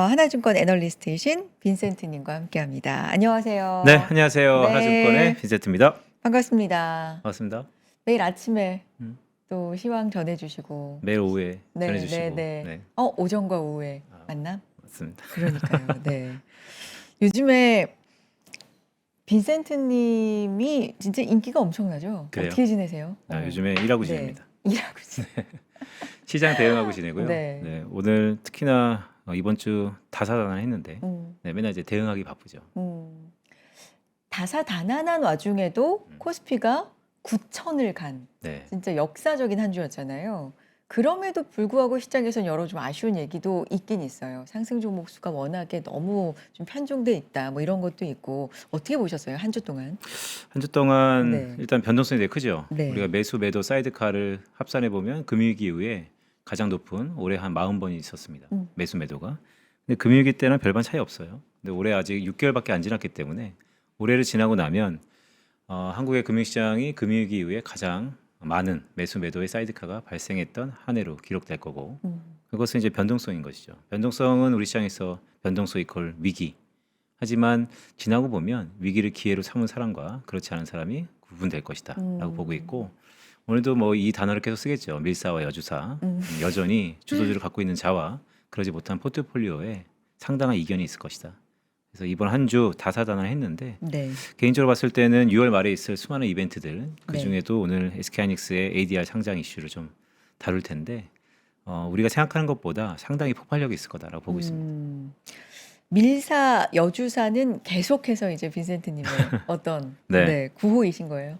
하나증권 애널리스트이신 빈센트님과 함께합니다. 안녕하세요. 네, 안녕하세요. 하나증권의 네, 빈센트입니다. 반갑습니다. 반갑습니다. 매일 아침에 음, 또 시황 전해주시고, 매일 오후에 네, 네, 전해주시고, 네. 네, 오전과 오후에 아, 만남? 맞습니다. 그러니까요. 네. 요즘에 빈센트님이 진짜 인기가 엄청나죠? 그래요. 어떻게 지내세요? 요즘에 일하고 네, 지냅니다. 일하고 지내. 시장 대응하고 지내고요. 네. 네, 오늘 특히나 이번 주 다사다난했는데, 음, 네, 맨날 이제 대응하기 바쁘죠. 음. 다사다난한 와중에도 음, 코스피가 9천을 간 네, 진짜 역사적인 한 주였잖아요. 그럼에도 불구하고 시장에선 여러 좀 아쉬운 얘기도 있긴 있어요. 상승 종목 수가 워낙에 너무 좀 편중돼 있다. 뭐 이런 것도 있고 어떻게 보셨어요? 한 주 동안? 한 주 동안 네, 일단 변동성이 되게 크죠. 우리가 네, 매수, 매도, 사이드카를 합산해 보면 금융위기 이후에 가장 높은 올해 한 40번이 있었습니다. 음, 매수, 매도가. 근데 금융위기 때는 별반 차이 없어요. 근데 올해 아직 6개월밖에 안 지났기 때문에 올해를 지나고 나면 한국의 금융시장이 금융위기 이후에 가장 많은 매수, 매도의 사이드카가 발생했던 한 해로 기록될 거고 음, 그것은 이제 변동성인 것이죠. 변동성은 우리 시장에서 변동성 이퀄 위기. 하지만 지나고 보면 위기를 기회로 삼은 사람과 그렇지 않은 사람이 구분될 것이다라고 보고 음, 있고 오늘도 뭐 이 단어를 계속 쓰겠죠. 밀사와 여주사. 음, 여전히 주도주를 갖고 있는 자와 그러지 못한 포트폴리오에 상당한 이견이 있을 것이다. 그래서 이번 한 주 다사다난 했는데 네, 개인적으로 봤을 때는 6월 말에 있을 수많은 이벤트들 그 네, 중에도 오늘 SK하이닉스의 ADR 상장 이슈를 좀 다룰 텐데 우리가 생각하는 것보다 상당히 폭발력이 있을 거다라고 보고 있습니다. 음, 밀사 여주사는 계속해서 이제 빈센트님의 어떤 네. 네 구호이신 거예요?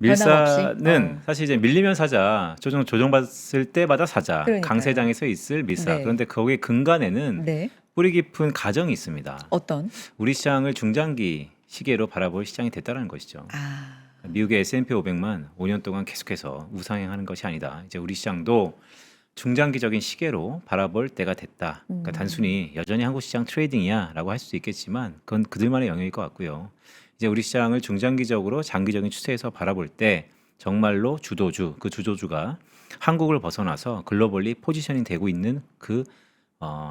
변함없이? 밀사는 사실 이제 밀리면 사자, 조정받았을 때마다 사자, 그러니까요. 강세장에서 있을 밀사. 네, 그런데 거기에 근간에는 네, 뿌리 깊은 가정이 있습니다. 어떤? 우리 시장을 중장기 시계로 바라볼 시장이 됐다는 것이죠. 아, 미국의 S&P 500만 5년 동안 계속해서 우상향하는 것이 아니다. 이제 우리 시장도 중장기적인 시계로 바라볼 때가 됐다. 그러니까 음, 단순히 여전히 한국 시장 트레이딩이야라고 할 수도 있겠지만 그건 그들만의 영역일 것 같고요. 이제 우리 시장을 중장기적으로 장기적인 추세에서 바라볼 때 정말로 주도주, 그 주도주가 한국을 벗어나서 글로벌리 포지셔닝 되고 있는 그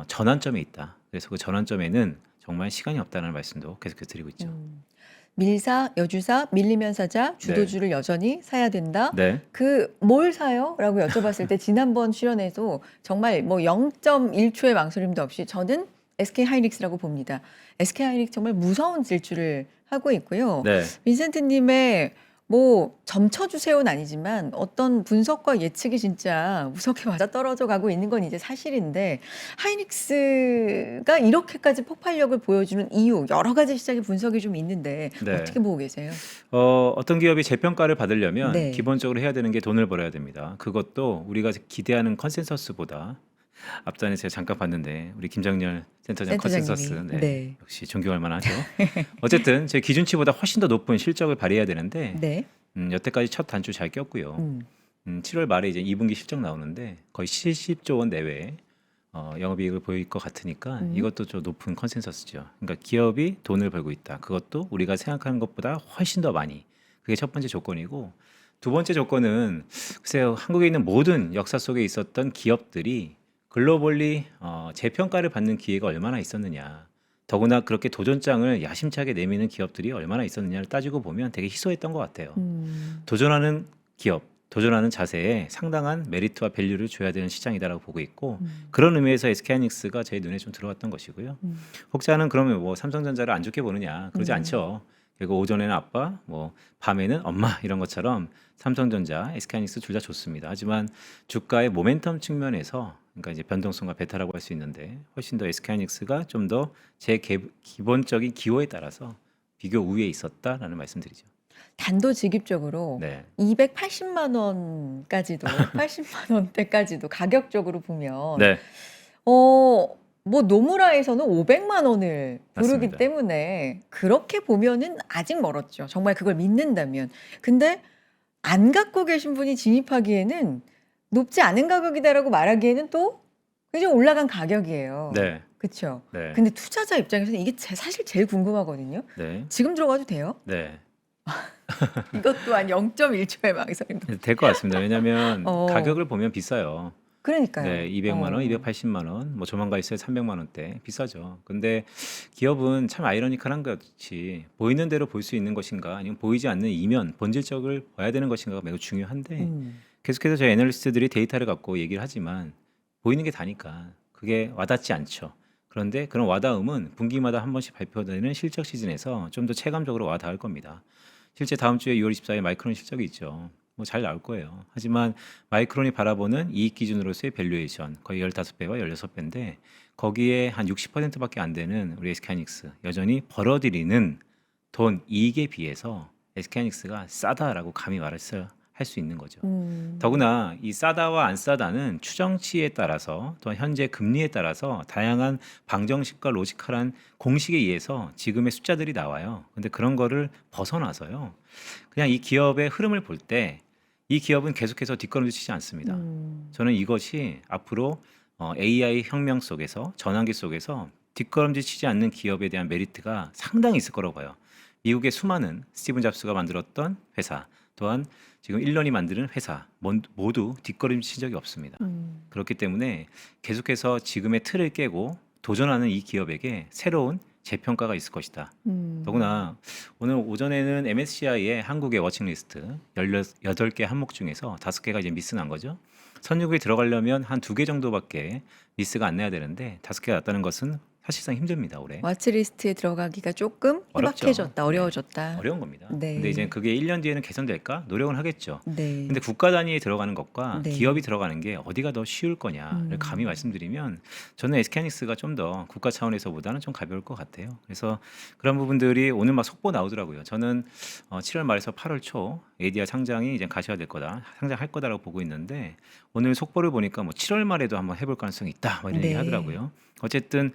전환점에 있다. 그래서 그 전환점에는 정말 시간이 없다는 말씀도 계속해서 드리고 있죠. 밀사, 여주사, 밀리면 사자, 네, 주도주를 여전히 사야 된다. 네, 그 뭘 사요? 라고 여쭤봤을 때 지난번 출연에도 정말 뭐 0.1초의 망설임도 없이 저는 SK 하이닉스라고 봅니다. SK 하이닉스 정말 무서운 질주를 하고 있고요. 네. 빈센트님의 뭐 점쳐주세요는 아니지만 어떤 분석과 예측이 진짜 무섭게 맞아 떨어져 가고 있는 건 이제 사실인데 하이닉스가 이렇게까지 폭발력을 보여주는 이유 여러 가지 시장의 분석이 좀 있는데 네. 어떻게 보고 계세요? 어떤 기업이 재평가를 받으려면 네. 기본적으로 해야 되는 게 돈을 벌어야 됩니다. 그것도 우리가 기대하는 컨센서스보다 앞전에 제가 잠깐 봤는데 우리 김정렬 센터장 컨센서스 센터장님이 네, 네. 역시 존경할 만하죠. 어쨌든 제 기준치보다 훨씬 더 높은 실적을 발휘해야 되는데 네. 여태까지 첫 단추 잘 꼈고요. 음. 7월 말에 이제 2분기 실적 나오는데 거의 70조 원 내외 영업이익을 보일 것 같으니까 음. 이것도 좀 높은 컨센서스죠. 그러니까 기업이 돈을 벌고 있다. 그것도 우리가 생각하는 것보다 훨씬 더 많이. 그게 첫 번째 조건이고 두 번째 조건은 글쎄요. 한국에 있는 모든 역사 속에 있었던 기업들이 글로벌리 재평가를 받는 기회가 얼마나 있었느냐. 더구나 그렇게 도전장을 야심차게 내미는 기업들이 얼마나 있었느냐를 따지고 보면 되게 희소했던 것 같아요. 음. 도전하는 기업, 도전하는 자세에 상당한 메리트와 밸류를 줘야 되는 시장이다라고 보고 있고 음. 그런 의미에서 SK하이닉스가 제 눈에 좀 들어왔던 것이고요. 음. 혹자는 그러면 뭐 삼성전자를 안 좋게 보느냐? 그러지 음. 않죠. 그리고 오전에는 아빠, 뭐 밤에는 엄마 이런 것처럼 삼성전자, SK하이닉스 둘 다 좋습니다. 하지만 주가의 모멘텀 측면에서 그러니까 이제 변동성과 베타라고 할 수 있는데 훨씬 더 SK하이닉스가 좀 더 제 기본적인 기호에 따라서 비교 우위에 있었다라는 말씀드리죠. 단도직입적으로 네. 280만 원까지도 80만 원대까지도 가격적으로 보면 네, 뭐 노무라에서는 500만 원을 부르기 맞습니다. 때문에 그렇게 보면은 아직 멀었죠. 정말 그걸 믿는다면. 근데 안 갖고 계신 분이 진입하기에는 높지 않은 가격이다라고 말하기에는 또 굉장히 올라간 가격이에요. 네, 그쵸? 네, 근데 투자자 입장에서는 이게 사실 제일 궁금하거든요. 네, 지금 들어가도 돼요? 네. 이것 또한 0.1초의 망설임도. 될 것 같습니다. 왜냐하면 어, 가격을 보면 비싸요. 그러니까요. 네, 200만 원, 280만 원, 뭐 조만간 있어야 300만 원대 비싸죠. 근데 기업은 참 아이러니컬한 것이 보이는 대로 볼 수 있는 것인가 아니면 보이지 않는 이면 본질적을 봐야 되는 것인가가 매우 중요한데 계속해서 저희 애널리스트들이 데이터를 갖고 얘기를 하지만 보이는 게 다니까 그게 와닿지 않죠. 그런데 그런 와닿음은 분기마다 한 번씩 발표되는 실적 시즌에서 좀 더 체감적으로 와닿을 겁니다. 실제 다음 주에 6월 24일 마이크론 실적이 있죠. 뭐 잘 나올 거예요. 하지만 마이크론이 바라보는 이익 기준으로서의 밸류에이션 거의 15배와 16배인데 거기에 한 60%밖에 안 되는 우리 SK하이닉스 여전히 벌어들이는 돈 이익에 비해서 SK하이닉스가 싸다라고 감히 말해서 할 수 있는 거죠. 더구나 이 싸다와 안 싸다는 추정치에 따라서 또한 현재 금리에 따라서 다양한 방정식과 로지컬한 공식에 의해서 지금의 숫자들이 나와요. 근데 그런 거를 벗어나서요. 그냥 이 기업의 흐름을 볼 때 이 기업은 계속해서 뒷걸음질 치지 않습니다. 저는 이것이 앞으로 AI 혁명 속에서 전환기 속에서 뒷걸음질 치지 않는 기업에 대한 메리트가 상당히 있을 거라고 봐요. 미국의 수많은 스티븐 잡스가 만들었던 회사 또한 지금 일런이 만드는 회사 모두 뒷걸음질 친 적이 없습니다. 그렇기 때문에 계속해서 지금의 틀을 깨고 도전하는 이 기업에게 새로운 재평가가 있을 것이다. 더구나 오늘 오전에는 MSCI의 한국의 워칭리스트 18개 항목 중에서 5개가 이제 미스 난 거죠. 선유국에 들어가려면 한 2개 정도밖에 미스가 안 나야 되는데 5개가 났다는 것은 사실상 힘듭니다. 올해. 와치리스트에 들어가기가 조금 어렵죠. 희박해졌다, 네. 어려워졌다. 어려운 겁니다. 네. 근데 이제 그게 1년 뒤에는 개선될까? 노력은 하겠죠. 네. 근데 국가 단위에 들어가는 것과 네. 기업이 들어가는 게 어디가 더 쉬울 거냐를 감히 말씀드리면 저는 SK하이닉스가 좀 더 국가 차원에서보다는 좀 가벼울 것 같아요. 그래서 그런 부분들이 오늘 막 속보 나오더라고요. 저는 7월 말에서 8월 초 ADR 상장이 이제 가셔야 될 거다, 상장할 거다라고 보고 있는데 오늘 속보를 보니까 뭐 7월 말에도 한번 해볼 가능성이 있다, 뭐 이런 네. 얘기 하더라고요. 어쨌든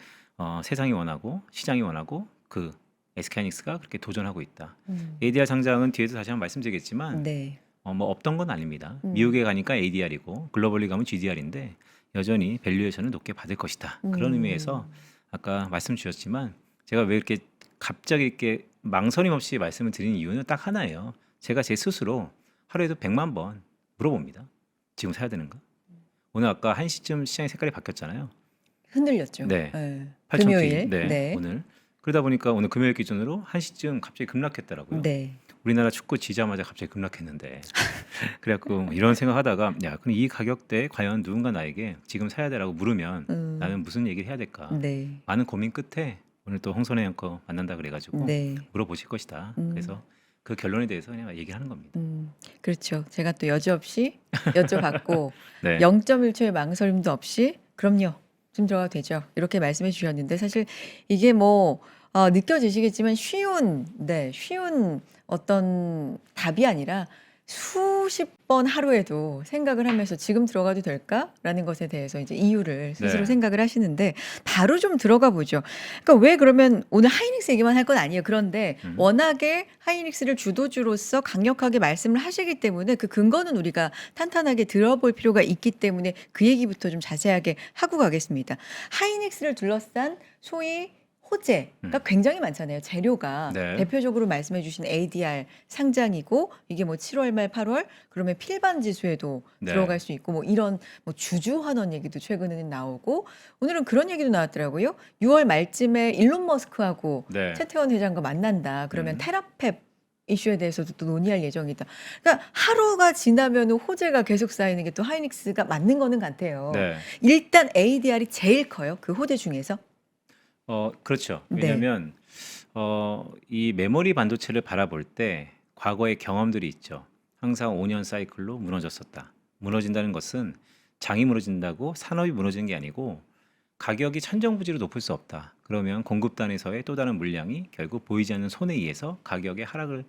세상이 원하고 시장이 원하고 그 SK하이닉스가 그렇게 도전하고 있다. ADR 상장은 뒤에서 다시 한번 말씀드리겠지만 네. 뭐 없던 건 아닙니다. 미국에 가니까 ADR이고 글로벌리 가면 GDR인데 여전히 밸류에이션을 높게 받을 것이다. 그런 의미에서 아까 말씀 주셨지만 제가 왜 이렇게 갑자기 이렇게 망설임 없이 말씀을 드리는 이유는 딱 하나예요. 제가 제 스스로 하루에도 100만 번 물어봅니다. 지금 사야 되는가? 오늘 아까 1시쯤 시장의 색깔이 바뀌었잖아요. 흔들렸죠. 네. 네. 8,000 금요일. 네, 네. 오늘. 그러다 보니까 오늘 금요일 기준으로 1시쯤 갑자기 급락했더라고요. 네. 우리나라 축구 지자마자 갑자기 급락했는데 그래갖고 이런 생각하다가 야 그럼 이 가격대에 과연 누군가 나에게 지금 사야 되라고 물으면 나는 무슨 얘기를 해야 될까? 네. 많은 고민 끝에 오늘 또 홍선혜 앵커 만난다 그래가지고 네. 물어보실 것이다. 그래서 그 결론에 대해서 그냥 얘기하는 겁니다. 그렇죠. 제가 또 여지없이 여쭤봤고 네. 0.1초의 망설임도 없이 그럼요. 지금 들어가도 되죠. 이렇게 말씀해 주셨는데 사실 이게 뭐 느껴지시겠지만 쉬운 어떤 답이 아니라 수십 번 하루에도 생각을 하면서 지금 들어가도 될까라는 것에 대해서 이제 이유를 스스로 네. 생각을 하시는데 바로 좀 들어가 보죠. 그러니까 왜 그러면 오늘 하이닉스 얘기만 할 건 아니에요. 그런데 워낙에 하이닉스를 주도주로서 강력하게 말씀을 하시기 때문에 그 근거는 우리가 탄탄하게 들어볼 필요가 있기 때문에 그 얘기부터 좀 자세하게 하고 가겠습니다. 하이닉스를 둘러싼 소위 호재가 굉장히 많잖아요. 재료가 네. 대표적으로 말씀해 주신 ADR 상장이고 이게 뭐 7월 말 8월 그러면 필반 지수에도 네. 들어갈 수 있고 뭐 이런 뭐 주주 환원 얘기도 최근에는 나오고 오늘은 그런 얘기도 나왔더라고요. 6월 말쯤에 일론 머스크하고 네. 최태원 회장과 만난다. 그러면 테라펩 이슈에 대해서도 또 논의할 예정이다. 그러니까 하루가 지나면 호재가 계속 쌓이는 게 또 하이닉스가 맞는 거는 같아요. 네. 일단 ADR이 제일 커요. 그 호재 중에서. 그렇죠. 네. 왜냐하면 이 메모리 반도체를 바라볼 때 과거의 경험들이 있죠. 항상 5년 사이클로 무너졌었다. 무너진다는 것은 장이 무너진다고 산업이 무너지는 게 아니고 가격이 천정부지로 높을 수 없다. 그러면 공급단에서의 또 다른 물량이 결국 보이지 않는 손에 의해서 가격의 하락을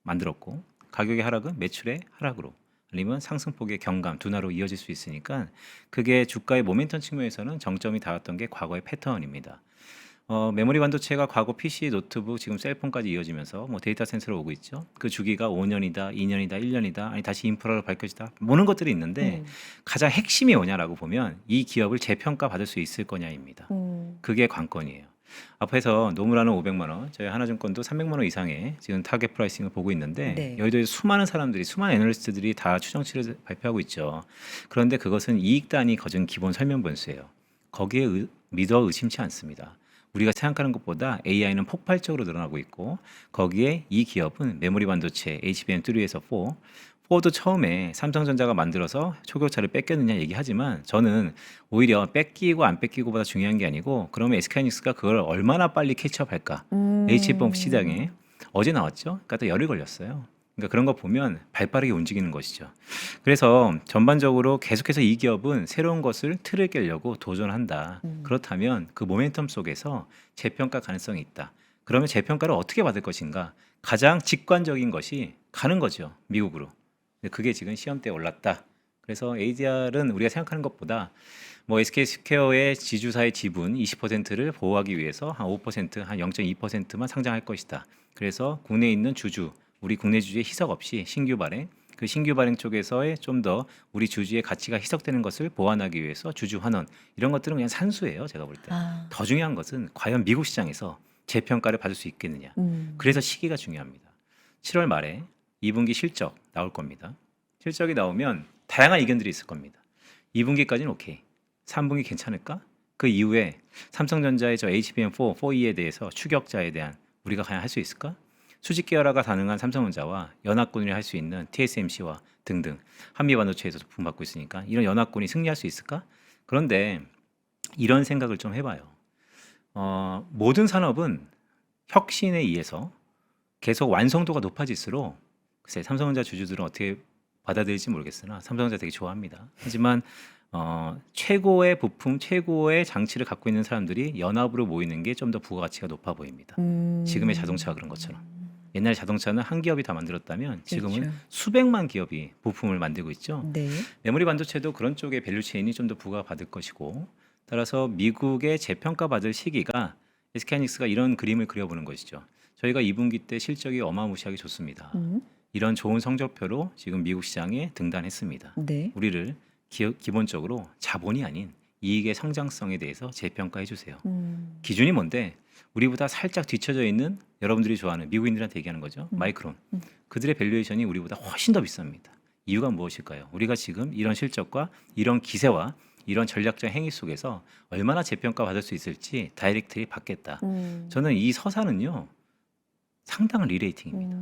만들었고 가격의 하락은 매출의 하락으로 아니면 상승폭의 경감, 둔화로 이어질 수 있으니까 그게 주가의 모멘텀 측면에서는 정점이 닿았던 게 과거의 패턴입니다. 메모리 반도체가 과거 PC, 노트북, 지금 셀폰까지 이어지면서 뭐 데이터 센터로 오고 있죠. 그 주기가 5년이다, 2년이다, 1년이다, 아니 다시 인프라로 밝혀지다, 모든 것들이 있는데 가장 핵심이 뭐냐라고 보면 이 기업을 재평가 받을 수 있을 거냐입니다. 그게 관건이에요. 앞에서 노무라는 500만 원, 저희 하나증권도 300만 원 이상의 지금 타겟 프라이싱을 보고 있는데 네. 여의도에 수많은 사람들이, 수많은 애널리스트들이 다 추정치를 발표하고 있죠. 그런데 그것은 이익 단위 거준 기본 설명 변수예요. 거기에 믿어 의심치 않습니다. 우리가 생각하는 것보다 AI는 폭발적으로 늘어나고 있고 거기에 이 기업은 메모리 반도체 HBM3에서 4도 처음에 삼성전자가 만들어서 초격차를 뺏겼느냐 얘기하지만 저는 오히려 뺏기고 안 뺏기고보다 중요한 게 아니고 그러면 SK하이닉스가 그걸 얼마나 빨리 캐치업할까. HBM 시장에 어제 나왔죠. 그러니까 또 열이 걸렸어요. 그러니까 그런 거 보면 발빠르게 움직이는 것이죠. 그래서 전반적으로 계속해서 이 기업은 새로운 것을 틀을 깨려고 도전한다. 그렇다면 그 모멘텀 속에서 재평가 가능성이 있다. 그러면 재평가를 어떻게 받을 것인가? 가장 직관적인 것이 가는 거죠. 미국으로. 근데 그게 지금 시험대에 올랐다. 그래서 ADR은 우리가 생각하는 것보다 뭐 SK스퀘어의 지주사의 지분 20%를 보호하기 위해서 한 5%, 한 0.2%만 상장할 것이다. 그래서 국내에 있는 주주, 우리 국내 주주의 희석 없이 신규 발행, 그 신규 발행 쪽에서의 좀 더 우리 주주의 가치가 희석되는 것을 보완하기 위해서 주주 환원 이런 것들은 그냥 산수예요. 제가 볼 때. 아, 더 중요한 것은 과연 미국 시장에서 재평가를 받을 수 있겠느냐. 그래서 시기가 중요합니다. 7월 말에 2분기 실적 나올 겁니다. 실적이 나오면 다양한 의견들이 있을 겁니다. 2분기까지는 오케이. 3분기 괜찮을까? 그 이후에 삼성전자의 저 HBM4, 4E에 대해서 추격자에 대한 우리가 과연 할 수 있을까? 수직 계열화가 가능한 삼성전자와 연합군이 할 수 있는 TSMC와 등등 한미 반도체에서 부품받고 있으니까 이런 연합군이 승리할 수 있을까? 그런데 이런 생각을 좀 해봐요. 모든 산업은 혁신에 의해서 계속 완성도가 높아질수록 글쎄 삼성전자 주주들은 어떻게 받아들일지 모르겠으나 삼성전자 되게 좋아합니다. 하지만 최고의 부품, 최고의 장치를 갖고 있는 사람들이 연합으로 모이는 게 좀 더 부가가치가 높아 보입니다. 지금의 자동차가 그런 것처럼. 옛날 자동차는 한 기업이 다 만들었다면 지금은 그렇죠. 수백만 기업이 부품을 만들고 있죠. 네. 메모리 반도체도 그런 쪽의 밸류체인이 좀 더 부과받을 것이고 따라서 미국의 재평가 받을 시기가 SK하이닉스가 이런 그림을 그려보는 것이죠. 저희가 2분기 때 실적이 어마무시하게 좋습니다. 이런 좋은 성적표로 지금 미국 시장에 등단했습니다. 네. 우리를 기본적으로 자본이 아닌 이익의 성장성에 대해서 재평가해 주세요. 기준이 뭔데? 우리보다 살짝 뒤쳐져 있는 여러분들이 좋아하는 미국인들한테 얘기하는 거죠. 마이크론. 그들의 밸류에이션이 우리보다 훨씬 더 비쌉니다. 이유가 무엇일까요? 우리가 지금 이런 실적과 이런 기세와 이런 전략적 행위 속에서 얼마나 재평가 받을 수 있을지 다이렉트리 받겠다. 저는 이 서사는요. 상당한 리레이팅입니다.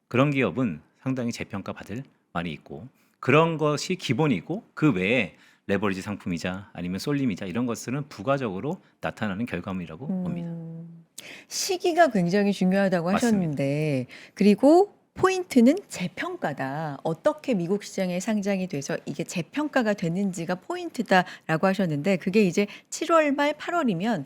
그런 기업은 상당히 재평가 받을 말이 있고 그런 것이 기본이고 그 외에 레버리지 상품이자 아니면 쏠림이자 이런 것들은 부가적으로 나타나는 결과물이라고 봅니다. 시기가 굉장히 중요하다고 맞습니다. 하셨는데 그리고 포인트는 재평가다. 어떻게 미국 시장에 상장이 돼서 이게 재평가가 됐는지가 포인트다라고 하셨는데 그게 이제 7월 말 8월이면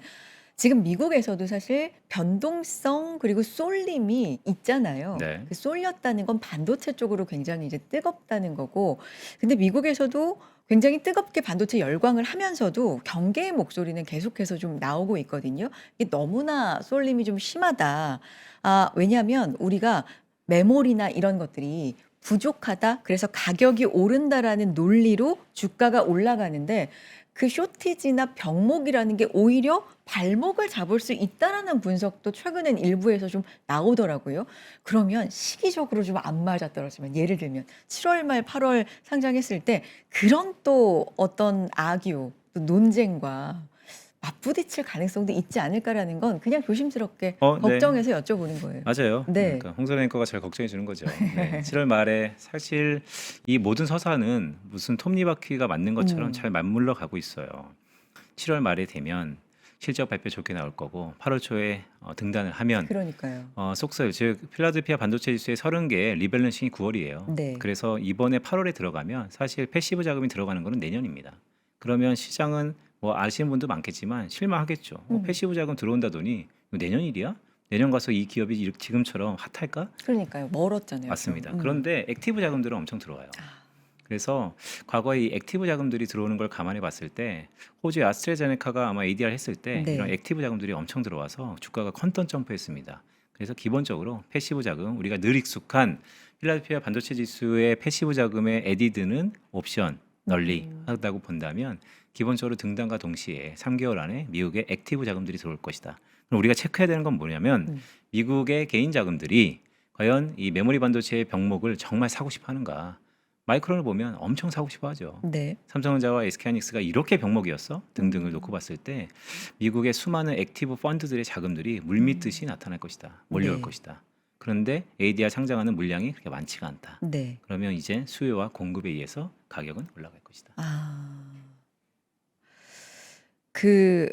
지금 미국에서도 사실 변동성 그리고 쏠림이 있잖아요. 네. 그 쏠렸다는 건 반도체 쪽으로 굉장히 이제 뜨겁다는 거고 근데 미국에서도 굉장히 뜨겁게 반도체 열광을 하면서도 경계의 목소리는 계속해서 좀 나오고 있거든요. 이게 너무나 쏠림이 좀 심하다. 왜냐하면 우리가 메모리나 이런 것들이 부족하다. 그래서 가격이 오른다라는 논리로 주가가 올라가는데 그 쇼티지나 병목이라는 게 오히려 발목을 잡을 수 있다라는 분석도 최근엔 일부에서 좀 나오더라고요. 그러면 시기적으로 좀 안 맞아떨어지면 예를 들면 7월 말 8월 상장했을 때 그런 또 어떤 악유, 또 논쟁과 맞부딪힐 가능성도 있지 않을까라는 건 그냥 조심스럽게 네. 걱정해서 여쭤보는 거예요. 맞아요. 네. 그러니까 홍선혜 앵커가 잘 걱정해 주는 거죠. 네. 7월 말에 사실 이 모든 서사는 무슨 톱니바퀴가 맞는 것처럼 잘 맞물러 가고 있어요. 7월 말에 되면 실적 발표 좋게 나올 거고 8월 초에 등단을 하면 그러니까요. 속설 즉 필라델피아 반도체 지수의 30개 리밸런싱이 9월이에요. 네. 그래서 이번에 8월에 들어가면 사실 패시브 자금이 들어가는 거는 내년입니다. 그러면 시장은 뭐 아시는 분도 많겠지만 실망하겠죠. 패시브 자금 들어온다더니 이거 내년 일이야? 내년 가서 이 기업이 지금처럼 핫할까? 그러니까요. 멀었잖아요. 맞습니다. 좀. 그런데 액티브 자금들은 엄청 들어와요. 그래서 과거에 이 액티브 자금들이 들어오는 걸 감안해 봤을 때 호주의 아스트라제네카가 아마 ADR 했을 때 네. 이런 액티브 자금들이 엄청 들어와서 주가가 컨턴 점프했습니다. 그래서 기본적으로 패시브 자금 우리가 늘 익숙한 필라델피아 반도체 지수의 패시브 자금의 에디드는 옵션 널리 하다고 본다면 기본적으로 등단과 동시에 3개월 안에 미국의 액티브 자금들이 들어올 것이다. 그럼 우리가 체크해야 되는 건 뭐냐면 음. 미국의 개인 자금들이 과연 이 메모리 반도체의 병목을 정말 사고 싶어 하는가. 마이크론을 보면 엄청 사고 싶어 하죠. 네. 삼성전자와 SK하이닉스가 이렇게 병목이었어? 등등을 음. 놓고 봤을 때 미국의 수많은 액티브 펀드들의 자금들이 물밀듯이 나타날 것이다. 몰려올 네. 것이다. 그런데 ADR 상장하는 물량이 그렇게 많지가 않다. 네. 그러면 이제 수요와 공급에 의해서 가격은 올라갈 것이다. 그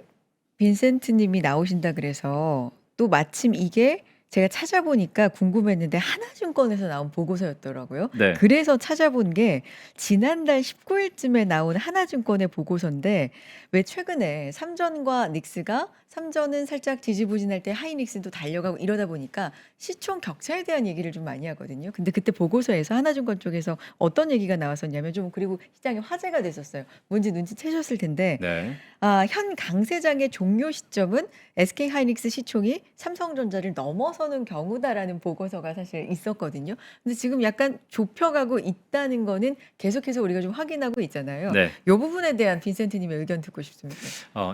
빈센트 님이 나오신다 그래서 또 마침 이게 제가 찾아보니까 궁금했는데 하나증권에서 나온 보고서였더라고요. 네. 그래서 찾아본 게 지난달 19일쯤에 나온 하나증권의 보고서인데 왜 최근에 삼전과 닉스가 삼전은 살짝 지지부진할 때 하이닉스도 달려가고 이러다 보니까 시총 격차에 대한 얘기를 좀 많이 하거든요. 근데 그때 보고서에서 하나증권 쪽에서 어떤 얘기가 나왔었냐면 좀 그리고 시장에 화제가 됐었어요. 뭔지 눈치채셨을 텐데 네. 현 강세장의 종료 시점은 SK 하이닉스 시총이 삼성전자를 넘어서는 경우다라는 보고서가 사실 있었거든요. 근데 지금 약간 좁혀가고 있다는 거는 계속해서 우리가 좀 확인하고 있잖아요. 네. 이 부분에 대한 빈센트님의 의견 듣고 싶습니다.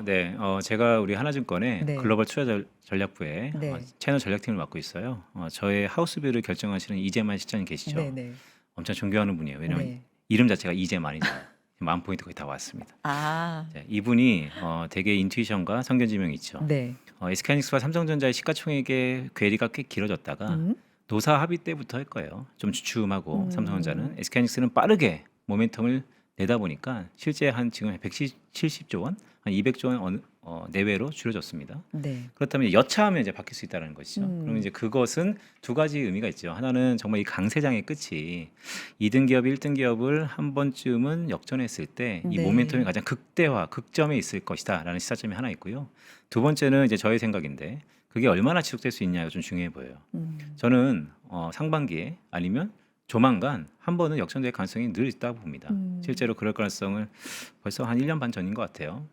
네. 제가 우리 하나증권의 네. 글로벌 투자 전략부에 네. 채널 전략팀을 맡고 있어요. 저의 하우스뷰를 결정하시는 이재만 실장님 계시죠? 네네. 엄청 존경하는 분이에요. 왜냐면 네. 이름 자체가 이재만이잖아요. 만 포인트 거의 다 왔습니다. 아, 네, 이분이 되게 인투이션과 성견지명이 있죠. 네. SK하이닉스와 삼성전자의 시가총액의 괴리가 꽤 길어졌다가 음, 노사 합의 때부터 할 거예요. 좀 주춤하고 음. 삼성전자는 SK하이닉스는 빠르게 모멘텀을 내다 보니까 실제 한 지금 170조 원, 한 200조 원 내외로 줄여졌습니다. 네. 그렇다면 여차하면 이제 바뀔 수 있다는 것이죠. 그럼 음. 이제 그것은 두 가지 의미가 있죠. 하나는 정말 이 강세장의 끝이 2등 기업, 1등 기업을 한 번쯤은 역전했을 때 이 네. 모멘텀이 가장 극대화, 극점에 있을 것이다라는 시사점이 하나 있고요. 두 번째는 이제 저의 생각인데 그게 얼마나 지속될 수 있냐가 좀 중요해 보여요. 저는 상반기에 아니면 조만간 한 번은 역전될 가능성이 늘 있다고 봅니다. 실제로 그럴 가능성을 벌써 한 1년 반 전인 것 같아요.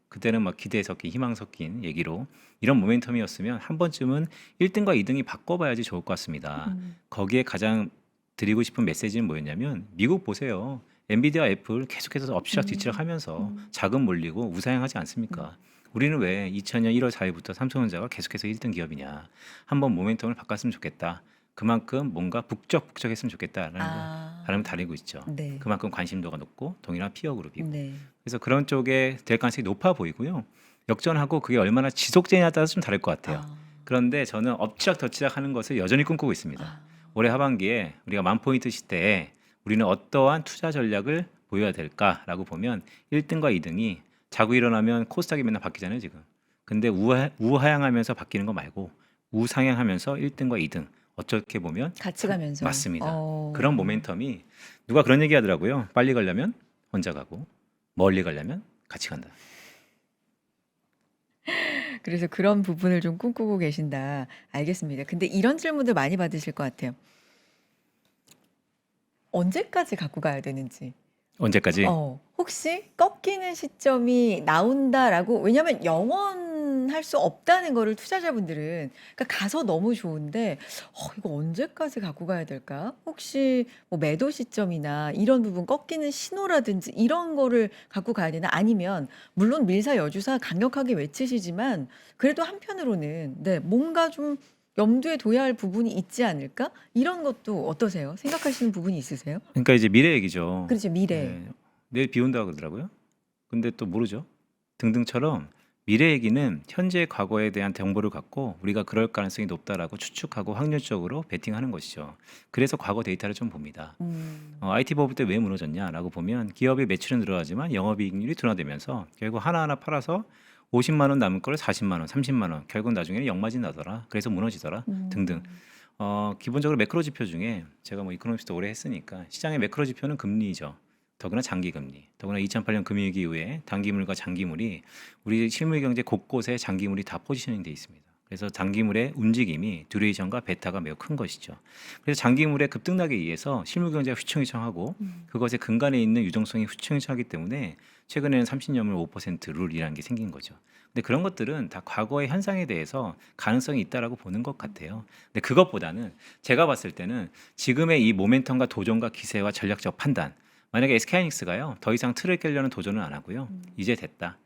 그때는 막 기대 섞인 희망 섞인 얘기로 이런 모멘텀이었으면 한 번쯤은 1등과 2등이 바꿔봐야지 좋을 것 같습니다. 거기에 가장 드리고 싶은 메시지는 뭐였냐면 미국 보세요. 엔비디아 애플 계속해서 엎치락 뒤치락 하면서 자금 몰리고 우상향하지 않습니까? 우리는 왜 2000년 1월 4일부터 삼성전자가 계속해서 1등 기업이냐. 한번 모멘텀을 바꿨으면 좋겠다. 그만큼 뭔가 북적북적했으면 좋겠다라는 바람을 달리고 있죠. 네. 그만큼 관심도가 높고 동일한 피어 그룹이고. 네. 그래서 그런 쪽에 될 가능성이 높아 보이고요. 역전하고 그게 얼마나 지속되냐에 따라서 좀 다를 것 같아요. 그런데 저는 엎치락 덮치락 하는 것을 여전히 꿈꾸고 있습니다. 올해 하반기에 우리가 만 포인트 시대에 우리는 어떠한 투자 전략을 보여야 될까라고 보면 1등과 2등이 자고 일어나면 코스닥이 맨날 바뀌잖아요 지금. 근데 우하향하면서 바뀌는 거 말고 우상향하면서 1등과 2등 어떻게 보면 같이 가면서. 맞습니다. 그런 모멘텀이 누가 그런 얘기 하더라고요. 빨리 가려면 혼자 가고 멀리 가려면 같이 간다. 그래서 그런 부분을 좀 꿈꾸고 계신다. 알겠습니다. 근데 이런 질문들 많이 받으실 것 같아요. 언제까지 갖고 가야 되는지. 언제까지? 혹시 꺾이는 시점이 나온다라고 왜냐하면 영원할 수 없다는 거를 투자자분들은 그러니까 가서 너무 좋은데 이거 언제까지 갖고 가야 될까? 혹시 뭐 매도 시점이나 이런 부분 꺾이는 신호라든지 이런 거를 갖고 가야 되나? 아니면 물론 밀사 여주사 강력하게 외치시지만 그래도 한편으로는 네, 뭔가 좀 염두에 둬야 할 부분이 있지 않을까? 이런 것도 어떠세요? 생각하시는 부분이 있으세요? 그러니까 이제 미래 얘기죠. 그렇죠, 미래. 네, 내일 비 온다고 그러더라고요. 근데 또 모르죠. 등등처럼 미래 얘기는 현재 과거에 대한 정보를 갖고 우리가 그럴 가능성이 높다라고 추측하고 확률적으로 베팅하는 것이죠. 그래서 과거 데이터를 좀 봅니다. IT 버블 때 왜 무너졌냐라고 보면 기업의 매출은 늘어나지만 영업이익률이 둔화되면서 결국 하나하나 팔아서 50만 원 남은 걸 40만 원, 30만 원, 결국 나중에는 역마진 나더라. 그래서 무너지더라. 등등. 기본적으로 매크로 지표 중에 제가 뭐 이코노미스트 오래 했으니까 시장의 매크로 지표는 금리죠. 더구나 장기 금리. 더구나 2008년 금융위기 이후에 단기물과 장기물이 우리 실물 경제 곳곳에 장기물이 다 포지셔닝 돼 있습니다. 그래서 장기물의 움직임이 듀레이션과 베타가 매우 큰 것이죠. 그래서 장기물의 급등락에 의해서 실물 경제가 휘청휘청하고 그것의 근간에 있는 유동성이 휘청휘청하기 때문에 최근에는 30년물 5% 룰이라는 게 생긴 거죠. 근데 그런 것들은 다 과거의 현상에 대해서 가능성이 있다라고 보는 것 같아요. 근데 그것보다는 제가 봤을 때는 지금의 이 모멘텀과 도전과 기세와 전략적 판단 만약에 SK하이닉스가요 더 이상 틀을 깨려는 도전은 안 하고요. 이제 됐다.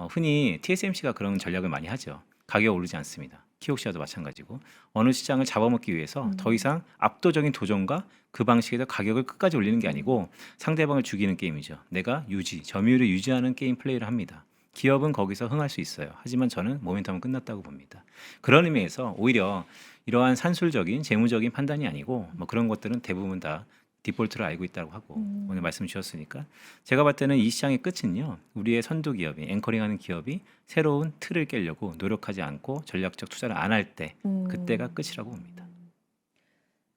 흔히 TSMC가 그런 전략을 많이 하죠. 가격 오르지 않습니다. 키옥시아도 마찬가지고 어느 시장을 잡아먹기 위해서 더 이상 압도적인 도전과 그 방식에서 가격을 끝까지 올리는 게 아니고 상대방을 죽이는 게임이죠. 내가 점유율을 유지하는 게임 플레이를 합니다. 기업은 거기서 흥할 수 있어요. 하지만 저는 모멘텀은 끝났다고 봅니다. 그런 의미에서 오히려 이러한 산술적인 재무적인 판단이 아니고 뭐 그런 것들은 대부분 다 디폴트를 알고 있다고 하고 오늘 말씀 주셨으니까 제가 봤을 때는 이 시장의 끝은요 우리의 선도 기업이 앵커링하는 기업이 새로운 틀을 깨려고 노력하지 않고 전략적 투자를 안 할 때 그때가 끝이라고 봅니다.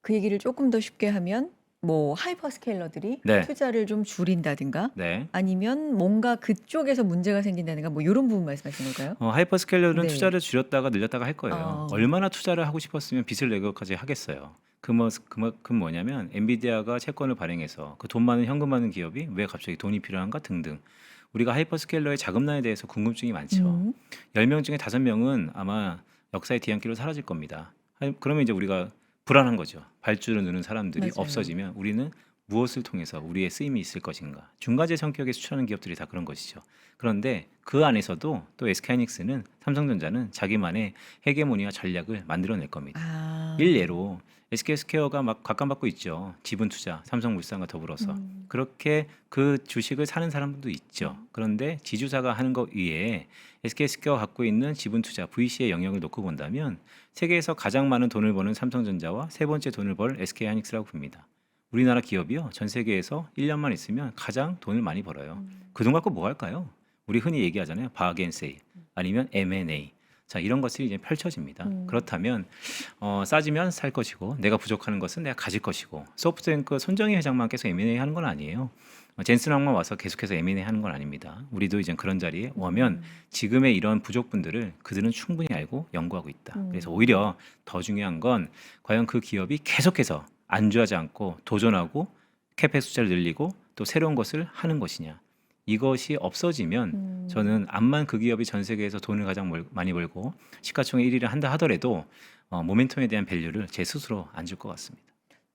그 얘기를 조금 더 쉽게 하면 뭐 하이퍼스케일러들이 네, 투자를 좀 줄인다든가 네. 아니면 뭔가 그쪽에서 문제가 생긴다든가 뭐 이런 부분 말씀하시는 걸까요? 하이퍼스케일러는 네. 투자를 줄였다가 늘렸다가 할 거예요. 어. 얼마나 투자를 하고 싶었으면 빚을 내고까지 하겠어요. 그만큼 뭐냐면 엔비디아가 채권을 발행해서 그 돈 많은 현금 많은 기업이 왜 갑자기 돈이 필요한가 등등. 우리가 하이퍼스케일러의 자금난에 대해서 궁금증이 많죠. 음. 10명 중에 5명은 아마 역사의 뒤안길로 사라질 겁니다. 그러면 이제 우리가 불안한 거죠. 발주를 누는 사람들이 맞아요. 없어지면 우리는 무엇을 통해서 우리의 쓰임이 있을 것인가. 중과제 성격에 수출하는 기업들이 다 그런 것이죠. 그런데 그 안에서도 또 SK하이닉스는 삼성전자는 자기만의 헤게모니와 전략을 만들어낼 겁니다. 아. 일례로 SK스퀘어가 막 각광받고 있죠. 지분 투자, 삼성물산과 더불어서. 그렇게 그 주식을 사는 사람도 있죠. 그런데 지주사가 하는 것 위에 SK스퀘어가 갖고 있는 지분 투자, VC의 영역을 놓고 본다면 세계에서 가장 많은 돈을 버는 삼성전자와 세 번째 돈을 벌 SK하이닉스라고 봅니다. 우리나라 기업이요. 전 세계에서 1년만 있으면 가장 돈을 많이 벌어요. 그 돈 갖고 뭐 할까요? 우리 흔히 얘기하잖아요. 바겐세일 아니면 M&A. 자, 이런 것들이 이제 펼쳐집니다. 그렇다면 싸지면 살 것이고 내가 부족하는 것은 내가 가질 것이고 소프트뱅크 손정희 회장만 계속 M&A 하는 건 아니에요. 젠슨 황만 와서 계속해서 M&A 하는 건 아닙니다. 우리도 이제 그런 자리에 오면 지금의 이런 부족분들을 그들은 충분히 알고 연구하고 있다. 그래서 오히려 더 중요한 건 과연 그 기업이 계속해서 안주하지 않고 도전하고 캐펙 숫자를 늘리고 또 새로운 것을 하는 것이냐. 이것이 없어지면 저는 암만 그 기업이 전 세계에서 돈을 가장 많이 벌고 시가총액 1위를 한다 하더라도 모멘텀에 대한 밸류를 제 스스로 안 줄 것 같습니다.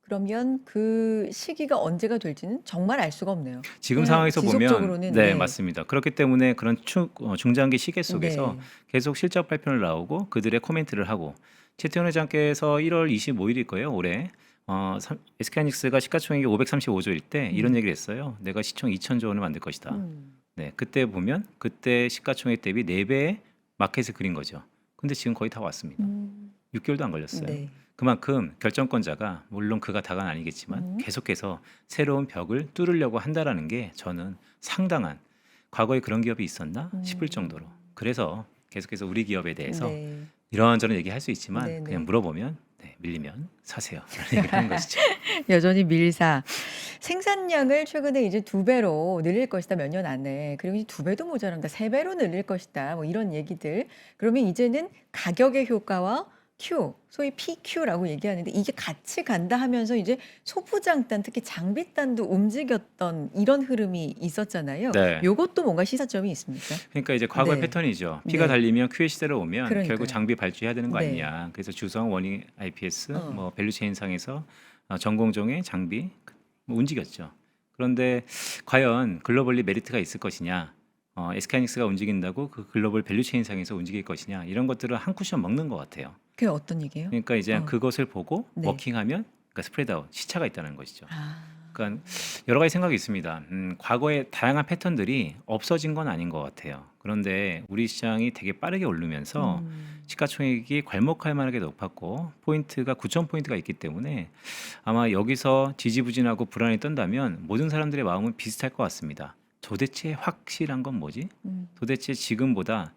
그러면 그 시기가 언제가 될지는 정말 알 수가 없네요. 지금 그냥 상황에서 보면 지속적으로는 네, 맞습니다. 그렇기 때문에 그런 중장기 시계 속에서 네. 계속 실적 발표를 나오고 그들의 코멘트를 하고 최태원 회장께서 1월 25일일 거예요. 올해 SK하이닉스가 시가총액이 535조일 때 이런 얘기를 했어요. 내가 시총 2,000조 원을 만들 것이다. 네, 그때 보면 그때 시가총액 대비 4배의 마켓을 그린 거죠. 근데 지금 거의 다 왔습니다. 6개월도 안 걸렸어요. 네. 그만큼 결정권자가 물론 그가 다가 아니겠지만 계속해서 새로운 벽을 뚫으려고 한다라는 게 저는 상당한 과거에 그런 기업이 있었나 싶을 정도로 그래서 계속해서 우리 기업에 대해서 네. 이런저런 얘기할 수 있지만 네, 네. 그냥 물어보면 밀리면 사세요. 라는 얘기를 하는 것이죠. 여전히 밀사. 생산량을 최근에 이제 2배로 늘릴 것이다, 몇 년 안에. 그리고 이제 2배도 모자란다, 3배로 늘릴 것이다, 뭐 이런 얘기들. 그러면 이제는 가격의 효과와 Q, 소위 PQ라고 얘기하는데 이게 같이 간다 하면서 이제 소부장단, 특히 장비단도 움직였던 이런 흐름이 있었잖아요. 네. 요것도 뭔가 시사점이 있습니까? 그러니까 이제 과거의 네. 패턴이죠. 피가 네. 달리면 Q의 시대로 오면 그러니까요. 결국 장비 발주해야 되는 거 네. 아니냐. 그래서 주성, 원익, IPS, 어. 뭐 밸류체인 상에서 전공종의 장비 뭐 움직였죠. 그런데 과연 글로벌리 메리트가 있을 것이냐, SK하이닉스가 움직인다고 그 글로벌 밸류체인 상에서 움직일 것이냐 이런 것들을 한 쿠션 먹는 것 같아요. 그게 어떤 얘기예요? 그러니까 이제 어. 그것을 보고 네. 워킹하면 그러니까 스프레드아웃 시차가 있다는 것이죠. 아. 그러니까 여러 가지 생각이 있습니다. 과거의 다양한 패턴들이 없어진 건 아닌 것 같아요. 그런데 우리 시장이 되게 빠르게 오르면서 시가총액이 괄목할 만하게 높았고 포인트가 9,000포인트가 있기 때문에 아마 여기서 지지부진하고 불안이 떤다면 모든 사람들의 마음은 비슷할 것 같습니다. 도대체 확실한 건 뭐지? 도대체 지금보다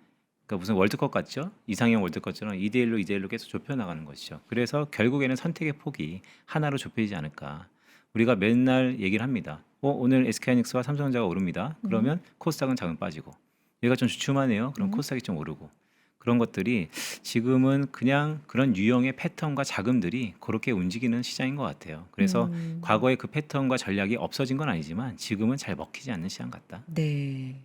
그러니까 무슨 월드컵 같죠? 이상형 월드컵처럼 2대1로 2대1로 계속 좁혀나가는 것이죠. 그래서 결국에는 선택의 폭이 하나로 좁혀지지 않을까. 우리가 맨날 얘기를 합니다. 오늘 SK하이닉스와 삼성전자가 오릅니다. 그러면 코스닥은 작은 빠지고 얘가 좀 주춤하네요. 그럼 코스닥이 좀 오르고 그런 것들이 지금은 그냥 그런 유형의 패턴과 자금들이 그렇게 움직이는 시장인 것 같아요. 그래서 과거의 그 패턴과 전략이 없어진 건 아니지만 지금은 잘 먹히지 않는 시장 같다. 네.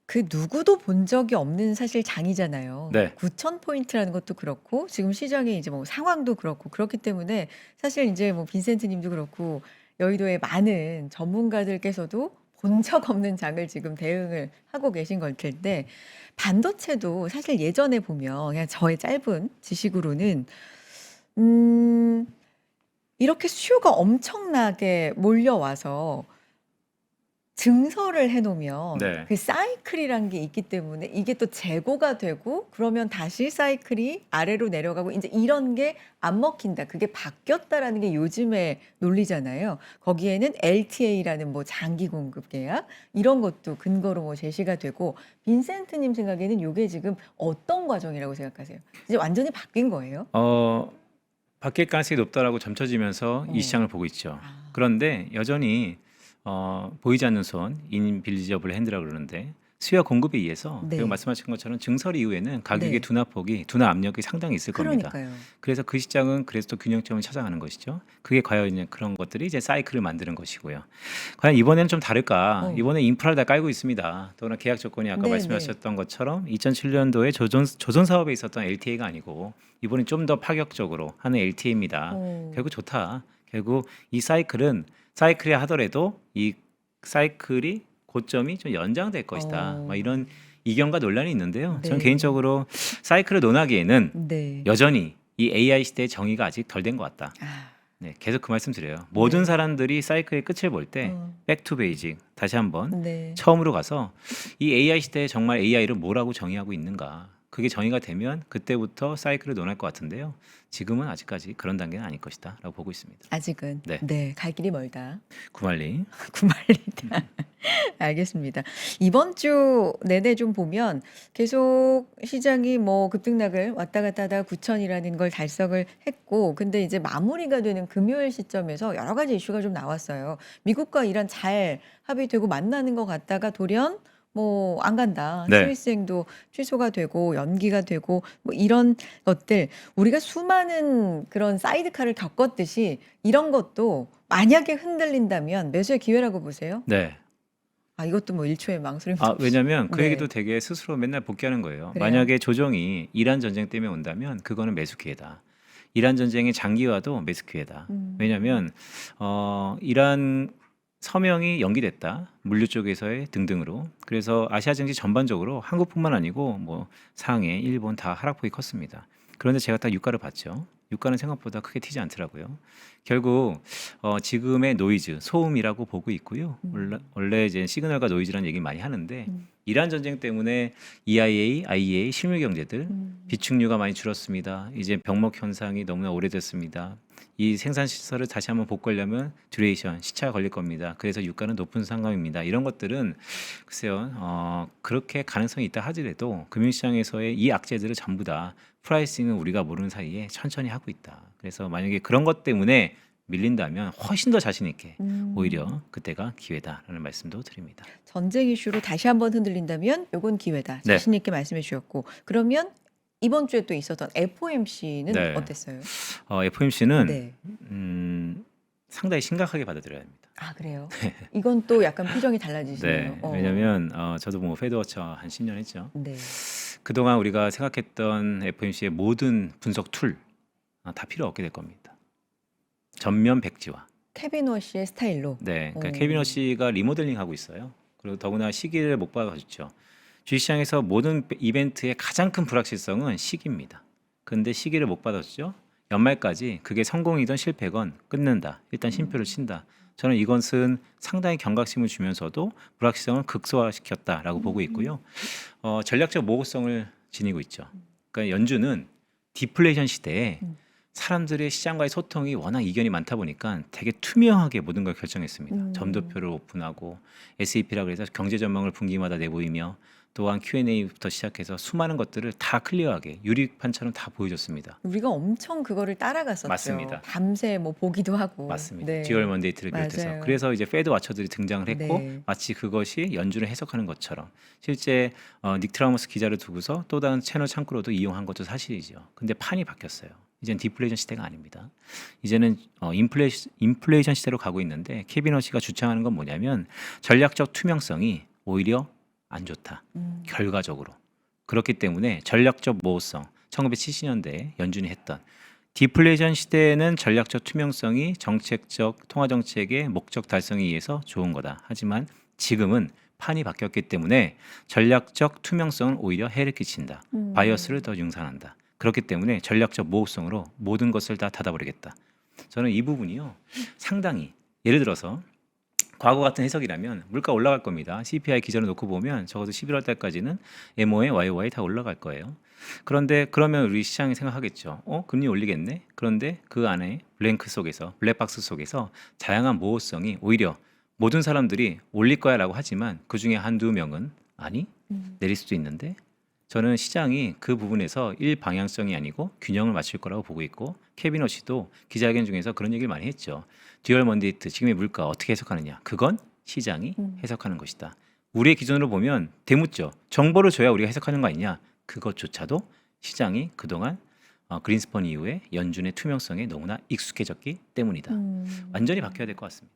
그 누구도 본 적이 없는 사실 장이잖아요. 네. 9,000포인트라는 것도 그렇고 지금 시장의 이제 뭐 상황도 그렇고 그렇기 때문에 사실 이제 뭐 빈센트 님도 그렇고 여의도의 많은 전문가들께서도 본 적 없는 장을 지금 대응을 하고 계신 걸 텐데 반도체도 사실 예전에 보면 그냥 저의 짧은 지식으로는 음 이렇게 수요가 엄청나게 몰려와서 증설을 해 놓으면 네. 그 사이클이란 게 있기 때문에 이게 또 재고가 되고 그러면 다시 사이클이 아래로 내려가고 인제 이런 게 안 먹힌다. 그게 바뀌었다라는 게 요즘의 논리잖아요. 거기에는 LTA라는 뭐 장기 공급 계약 이런 것도 근거로 뭐 제시가 되고 빈센트 님 생각에는 요게 지금 어떤 과정이라고 생각하세요? 이제 완전히 바뀐 거예요? 어 바뀔 가능성이 높다라고 점쳐지면서 이 어. 시장을 보고 있죠. 아. 그런데 여전히 보이지 않는 손, 인빌리저블 핸드라고 그러는데 수요와 공급에 의해서 결국 네. 말씀하신 것처럼 증설 이후에는 가격의 네. 둔화 압력이 상당히 있을 겁니다. 그러니까요. 그래서 그 시장은 그래서 또 균형점을 찾아가는 것이죠. 그게 과연 이제 그런 것들이 이제 사이클을 만드는 것이고요. 과연 이번에는 좀 다를까? 어. 이번에 인프라를 다 깔고 있습니다. 또는 계약 조건이 아까 네네. 말씀하셨던 것처럼 2007년도에 조선 사업에 있었던 LTA가 아니고 이번엔 좀 더 파격적으로 하는 LTA입니다. 어. 결국 좋다. 결국 이 사이클이 하더라도 이 사이클이 고점이 좀 연장될 것이다. 막 이런 이견과 논란이 있는데요. 저는 네. 개인적으로 사이클을 논하기에는 네. 여전히 이 AI 시대의 정의가 아직 덜 된 것 같다. 아. 네, 계속 그 말씀 드려요. 모든 네. 사람들이 사이클의 끝을 볼 때 어. 백투 베이직 다시 한번 네. 처음으로 가서 이 AI 시대에 정말 AI를 뭐라고 정의하고 있는가. 그게 정의가 되면 그때부터 사이클을 논할 것 같은데요. 지금은 아직까지 그런 단계는 아닐 것이다라고 보고 있습니다. 아직은. 네. 네. 갈 길이 멀다. 구말리. 구말리다. 알겠습니다. 이번 주 내내 좀 보면 계속 시장이 뭐 급등락을 왔다 갔다 하다가 9,000이라는 걸 달성을 했고 근데 이제 마무리가 되는 금요일 시점에서 여러 가지 이슈가 좀 나왔어요. 미국과 이란 잘 합의되고 만나는 것 같다가 돌연 뭐 안 간다. 네. 스위스행도 취소가 되고 연기가 되고 뭐 이런 것들 우리가 수많은 그런 사이드카를 겪었듯이 이런 것도 만약에 흔들린다면 매수의 기회라고 보세요? 네. 아 이것도 뭐 일초의 망설임도 아, 없이. 왜냐면 그 네. 얘기도 되게 스스로 맨날 복귀하는 거예요. 그래요? 만약에 조정이 이란 전쟁 때문에 온다면 그거는 매수 기회다. 이란 전쟁의 장기화도 매수 기회다. 왜냐면 이란 서명이 연기됐다. 물류 쪽에서의 등등으로. 그래서 아시아 증시 전반적으로 한국뿐만 아니고 뭐 상해, 일본 다 하락폭이 컸습니다. 그런데 제가 딱 유가를 봤죠. 유가는 생각보다 크게 튀지 않더라고요. 결국 지금의 노이즈, 소음이라고 보고 있고요. 원래 이제 시그널과 노이즈라는 얘기 많이 하는데 이란 전쟁 때문에 EIA, IEA 실물 경제들 비축류가 많이 줄었습니다. 이제 병목 현상이 너무나 오래됐습니다. 이 생산 시설을 다시 한번 복구하려면 듀레이션, 시차가 걸릴 겁니다. 그래서 유가는 높은 상황입니다. 이런 것들은 글쎄요, 그렇게 가능성이 있다 하더라도 금융시장에서의 이 악재들을 전부 다 프라이싱은 우리가 모르는 사이에 천천히 하고 있다. 그래서 만약에 그런 것 때문에 밀린다면 훨씬 더 자신 있게 오히려 그때가 기회다라는 말씀도 드립니다. 전쟁 이슈로 다시 한번 흔들린다면 요건 기회다. 네. 자신 있게 말씀해 주셨고 그러면 이번 주에 또 있었던 FOMC는 네. 어땠어요? FOMC는 네. 상당히 심각하게 받아들여야 합니다. 아 그래요? 이건 또 약간 표정이 달라지시네요. 네, 왜냐하면 저도 뭐 페드워처 한 10년 했죠. 네. 그동안 우리가 생각했던 FOMC의 모든 분석 툴 다 필요 없게 될 겁니다. 전면 백지화. 케빈 워시의 스타일로. 네, 그러니까 케빈 워시가 리모델링 하고 있어요. 그리고 더구나 시기를 못 박아줬죠. 주식시장에서 모든 이벤트의 가장 큰 불확실성은 시기입니다. 그런데 시기를 못 받았죠. 연말까지 그게 성공이든 실패건 끊는다. 일단 쉼표를 친다. 저는 이것은 상당히 경각심을 주면서도 불확실성을 극소화시켰다라고 보고 있고요. 전략적 모호성을 지니고 있죠. 그러니까 연준은 디플레이션 시대에 사람들의 시장과의 소통이 워낙 이견이 많다 보니까 되게 투명하게 모든 걸 결정했습니다. 점도표를 오픈하고 SEP라고 해서 경제 전망을 분기마다 내보이며 또한 Q&A부터 시작해서 수많은 것들을 다 클리어하게 유리판처럼 다 보여줬습니다. 우리가 엄청 그거를 따라갔었죠. 맞습니다. 밤새 뭐 보기도 하고. 맞습니다. 네. 듀얼 먼데이트를 비롯해서 맞아요. 그래서 이제 페드 와처들이 등장을 했고 네. 마치 그것이 연준을 해석하는 것처럼 실제 닉 트라우머스 기자를 두고서 또 다른 채널 창구로도 이용한 것도 사실이죠. 근데 판이 바뀌었어요. 이제는 디플레이션 시대가 아닙니다. 이제는 인플레이션 시대로 가고 있는데 케빈 워시가 주창하는 건 뭐냐면 전략적 투명성이 오히려 안 좋다. 결과적으로. 그렇기 때문에 전략적 모호성 1970년대에 연준이 했던 디플레이션 시대에는 전략적 투명성이 정책적 통화 정책의 목적 달성에 의해서 좋은 거다. 하지만 지금은 판이 바뀌었기 때문에 전략적 투명성은 오히려 해를 끼친다. 바이어스를 더 융산한다. 그렇기 때문에 전략적 모호성으로 모든 것을 다 닫아버리겠다. 저는 이 부분이요. 상당히 예를 들어서 과거 같은 해석이라면 물가 올라갈 겁니다. CPI 기준을 놓고 보면 적어도 11월 달까지는 MOE, YOY 다 올라갈 거예요. 그런데 그러면 우리 시장이 생각하겠죠. 금리 올리겠네. 그런데 그 안에 블랭크 속에서 블랙박스 속에서 다양한 모호성이 오히려 모든 사람들이 올릴 거야라고 하지만 그 중에 한두 명은 아니 내릴 수도 있는데 저는 시장이 그 부분에서 일방향성이 아니고 균형을 맞출 거라고 보고 있고 케빈 허시도 기자회견 중에서 그런 얘기를 많이 했죠. 듀얼 먼데이트 지금의 물가 어떻게 해석하느냐. 그건 시장이 해석하는 것이다. 우리의 기준으로 보면 대묻죠. 정보를 줘야 우리가 해석하는 거 아니냐. 그것조차도 시장이 그동안 그린스펀 이후에 연준의 투명성에 너무나 익숙해졌기 때문이다. 완전히 바뀌어야 될 것 같습니다.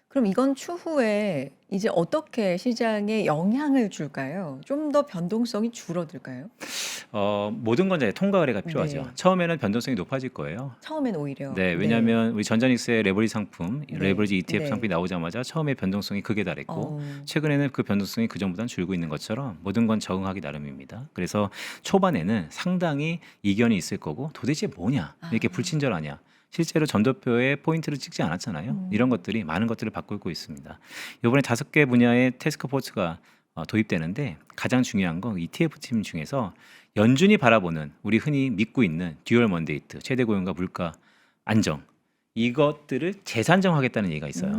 그럼 이건 추후에 이제 어떻게 시장에 영향을 줄까요? 좀 더 변동성이 줄어들까요? 모든 건 이제 통과 의례가 필요하죠. 네. 처음에는 변동성이 높아질 거예요. 처음엔 오히려. 네, 왜냐하면 우리 전자닉스의 레버리지 상품, 네. 레버리지 ETF 네. 상품이 나오자마자 처음에 변동성이 극에 달했고 어, 최근에는 그 변동성이 그 전보다는 줄고 있는 것처럼 모든 건 적응하기 나름입니다. 그래서 초반에는 상당히 이견이 있을 거고 도대체 뭐냐 이렇게 아. 불친절하냐. 실제로 전도표에 포인트를 찍지 않았잖아요. 이런 것들이 많은 것들을 바꾸고 있습니다. 이번에 5개 분야의 태스크포스가 도입되는데 가장 중요한 건 ETF 팀 중에서 연준이 바라보는 우리 흔히 믿고 있는 듀얼 먼데이트, 최대 고용과 물가 안정 이것들을 재산정하겠다는 얘기가 있어요.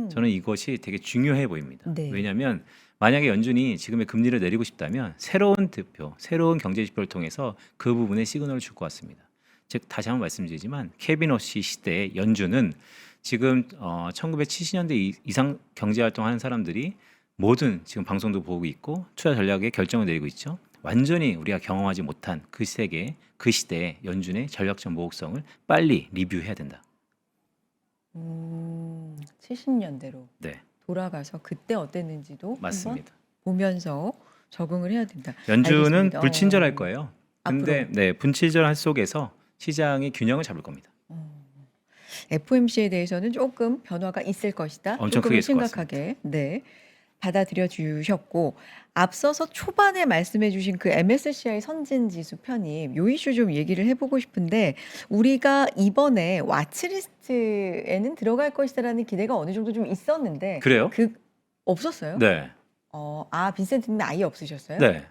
저는 이것이 되게 중요해 보입니다. 네. 왜냐하면 만약에 연준이 지금의 금리를 내리고 싶다면 새로운 대표, 새로운 경제 지표를 통해서 그 부분에 시그널을 줄 것 같습니다. 즉 다시 한번 말씀드리지만 케빈 허시 시대의 연준은 지금 1970년대 이상 경제 활동하는 사람들이 모든 지금 방송도 보고 있고 투자 전략에 결정을 내리고 있죠. 완전히 우리가 경험하지 못한 그 세계, 그 시대의 연준의 전략적 모호성을 빨리 리뷰해야 된다. 70년대로 네, 돌아가서 그때 어땠는지도 한번 맞습니다. 보면서 적응을 해야 된다. 연준은 알겠습니다. 불친절할 거예요. 근데 앞으로. 네, 불친절한 속에서 시장이 균형을 잡을 겁니다. FOMC에 대해서는 조금 변화가 있을 것이다. 엄청 조금 크게 있을 것 심각하게 네, 받아들여 주셨고 앞서서 초반에 말씀해 주신 그 MSCI 선진지수 편입 요 이슈 좀 얘기를 해보고 싶은데 우리가 이번에 와치리스트에는 들어갈 것이다라는 기대가 어느 정도 좀 있었는데 그래요? 없었어요? 네, 빈센트님은 아예 없으셨어요? 네.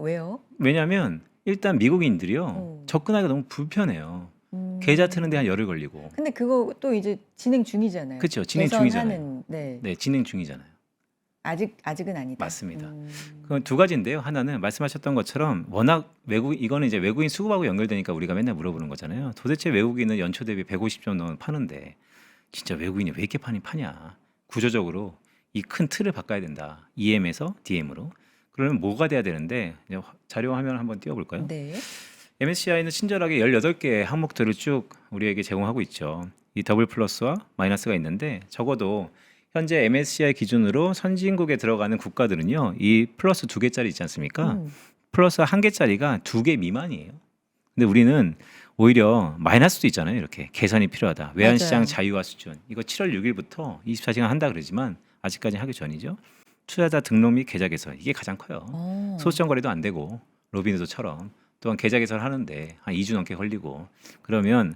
왜요? 왜냐하면 일단 미국인들이요 어. 접근하기가 너무 불편해요. 음. 계좌 트는데 한 열흘 걸리고. 근데 그거 또 이제 진행 중이잖아요. 그렇죠. 진행 중이잖아요. 개선하는, 네. 네, 진행 중이잖아요. 아직은 아니다. 맞습니다. 그건 두 가지인데요. 하나는 말씀하셨던 것처럼 워낙 이거는 이제 외국인 수급하고 연결되니까 우리가 맨날 물어보는 거잖아요. 도대체 외국인은 연초 대비 150점 넘는 파는데 진짜 외국인이 왜 이렇게 파냐? 구조적으로 이 큰 틀을 바꿔야 된다. EM에서 DM으로. 그러면 뭐가 돼야 되는데 이제 자료 화면 한번 띄워볼까요? 네. MSCI는 친절하게 18개의 항목들을 쭉 우리에게 제공하고 있죠. 이 더블 플러스와 마이너스가 있는데 적어도 현재 MSCI 기준으로 선진국에 들어가는 국가들은요. 이 플러스 2개짜리 있지 않습니까? 플러스 1개짜리가 2개 미만이에요. 근데 우리는 오히려 마이너스도 있잖아요. 이렇게 개선이 필요하다. 외환시장 맞아요. 자유화 수준. 이거 7월 6일부터 24시간 한다 그러지만 아직까지 하기 전이죠. 투자자 등록 및 계좌 개설. 이게 가장 커요. 소수점 거래도 안 되고 로빈후드처럼 또한 계좌 개설 하는데 한 2주 넘게 걸리고 그러면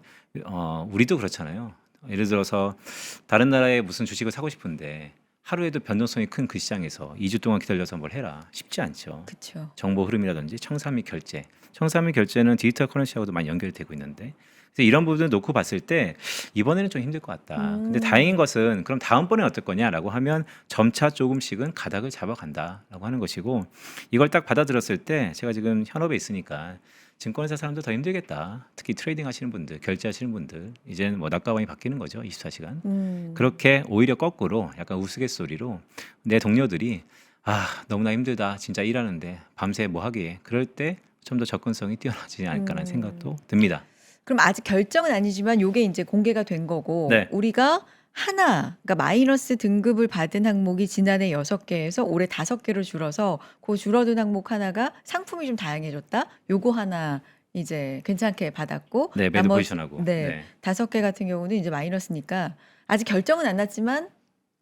우리도 그렇잖아요. 예를 들어서 다른 나라에 무슨 주식을 사고 싶은데 하루에도 변동성이 큰 그 시장에서 2주 동안 기다려서 뭘 해라 쉽지 않죠. 그렇죠. 정보 흐름이라든지 청산 및 결제. 청산 및 결제는 디지털 커런시하고도 많이 연결되고 있는데 그래서 이런 부분을 놓고 봤을 때 이번에는 좀 힘들 것 같다. 근데 다행인 것은 그럼 다음번에 어떨 거냐라고 하면 점차 조금씩은 가닥을 잡아간다라고 하는 것이고 이걸 딱 받아들였을 때 제가 지금 현업에 있으니까 증권회사 사람들 더 힘들겠다. 특히 트레이딩 하시는 분들, 결제하시는 분들 이제는 뭐 낮과 밤이 바뀌는 거죠. 24시간. 그렇게 오히려 거꾸로 약간 우스갯소리로 내 동료들이 너무나 힘들다. 진짜 일하는데 밤새 뭐 하기에 그럴 때 좀 더 접근성이 뛰어나지 않을까라는 생각도 듭니다. 그럼 아직 결정은 아니지만 요게 이제 공개가 된 거고 네. 우리가 그러니까 마이너스 등급을 받은 항목이 지난해 6개에서 올해 5개로 줄어서 그 줄어든 항목 하나가 상품이 좀 다양해졌다. 요거 하나 이제 괜찮게 받았고 네, 매드 포지션하고. 네, 네. 5개 같은 경우는 이제 마이너스니까 아직 결정은 안 났지만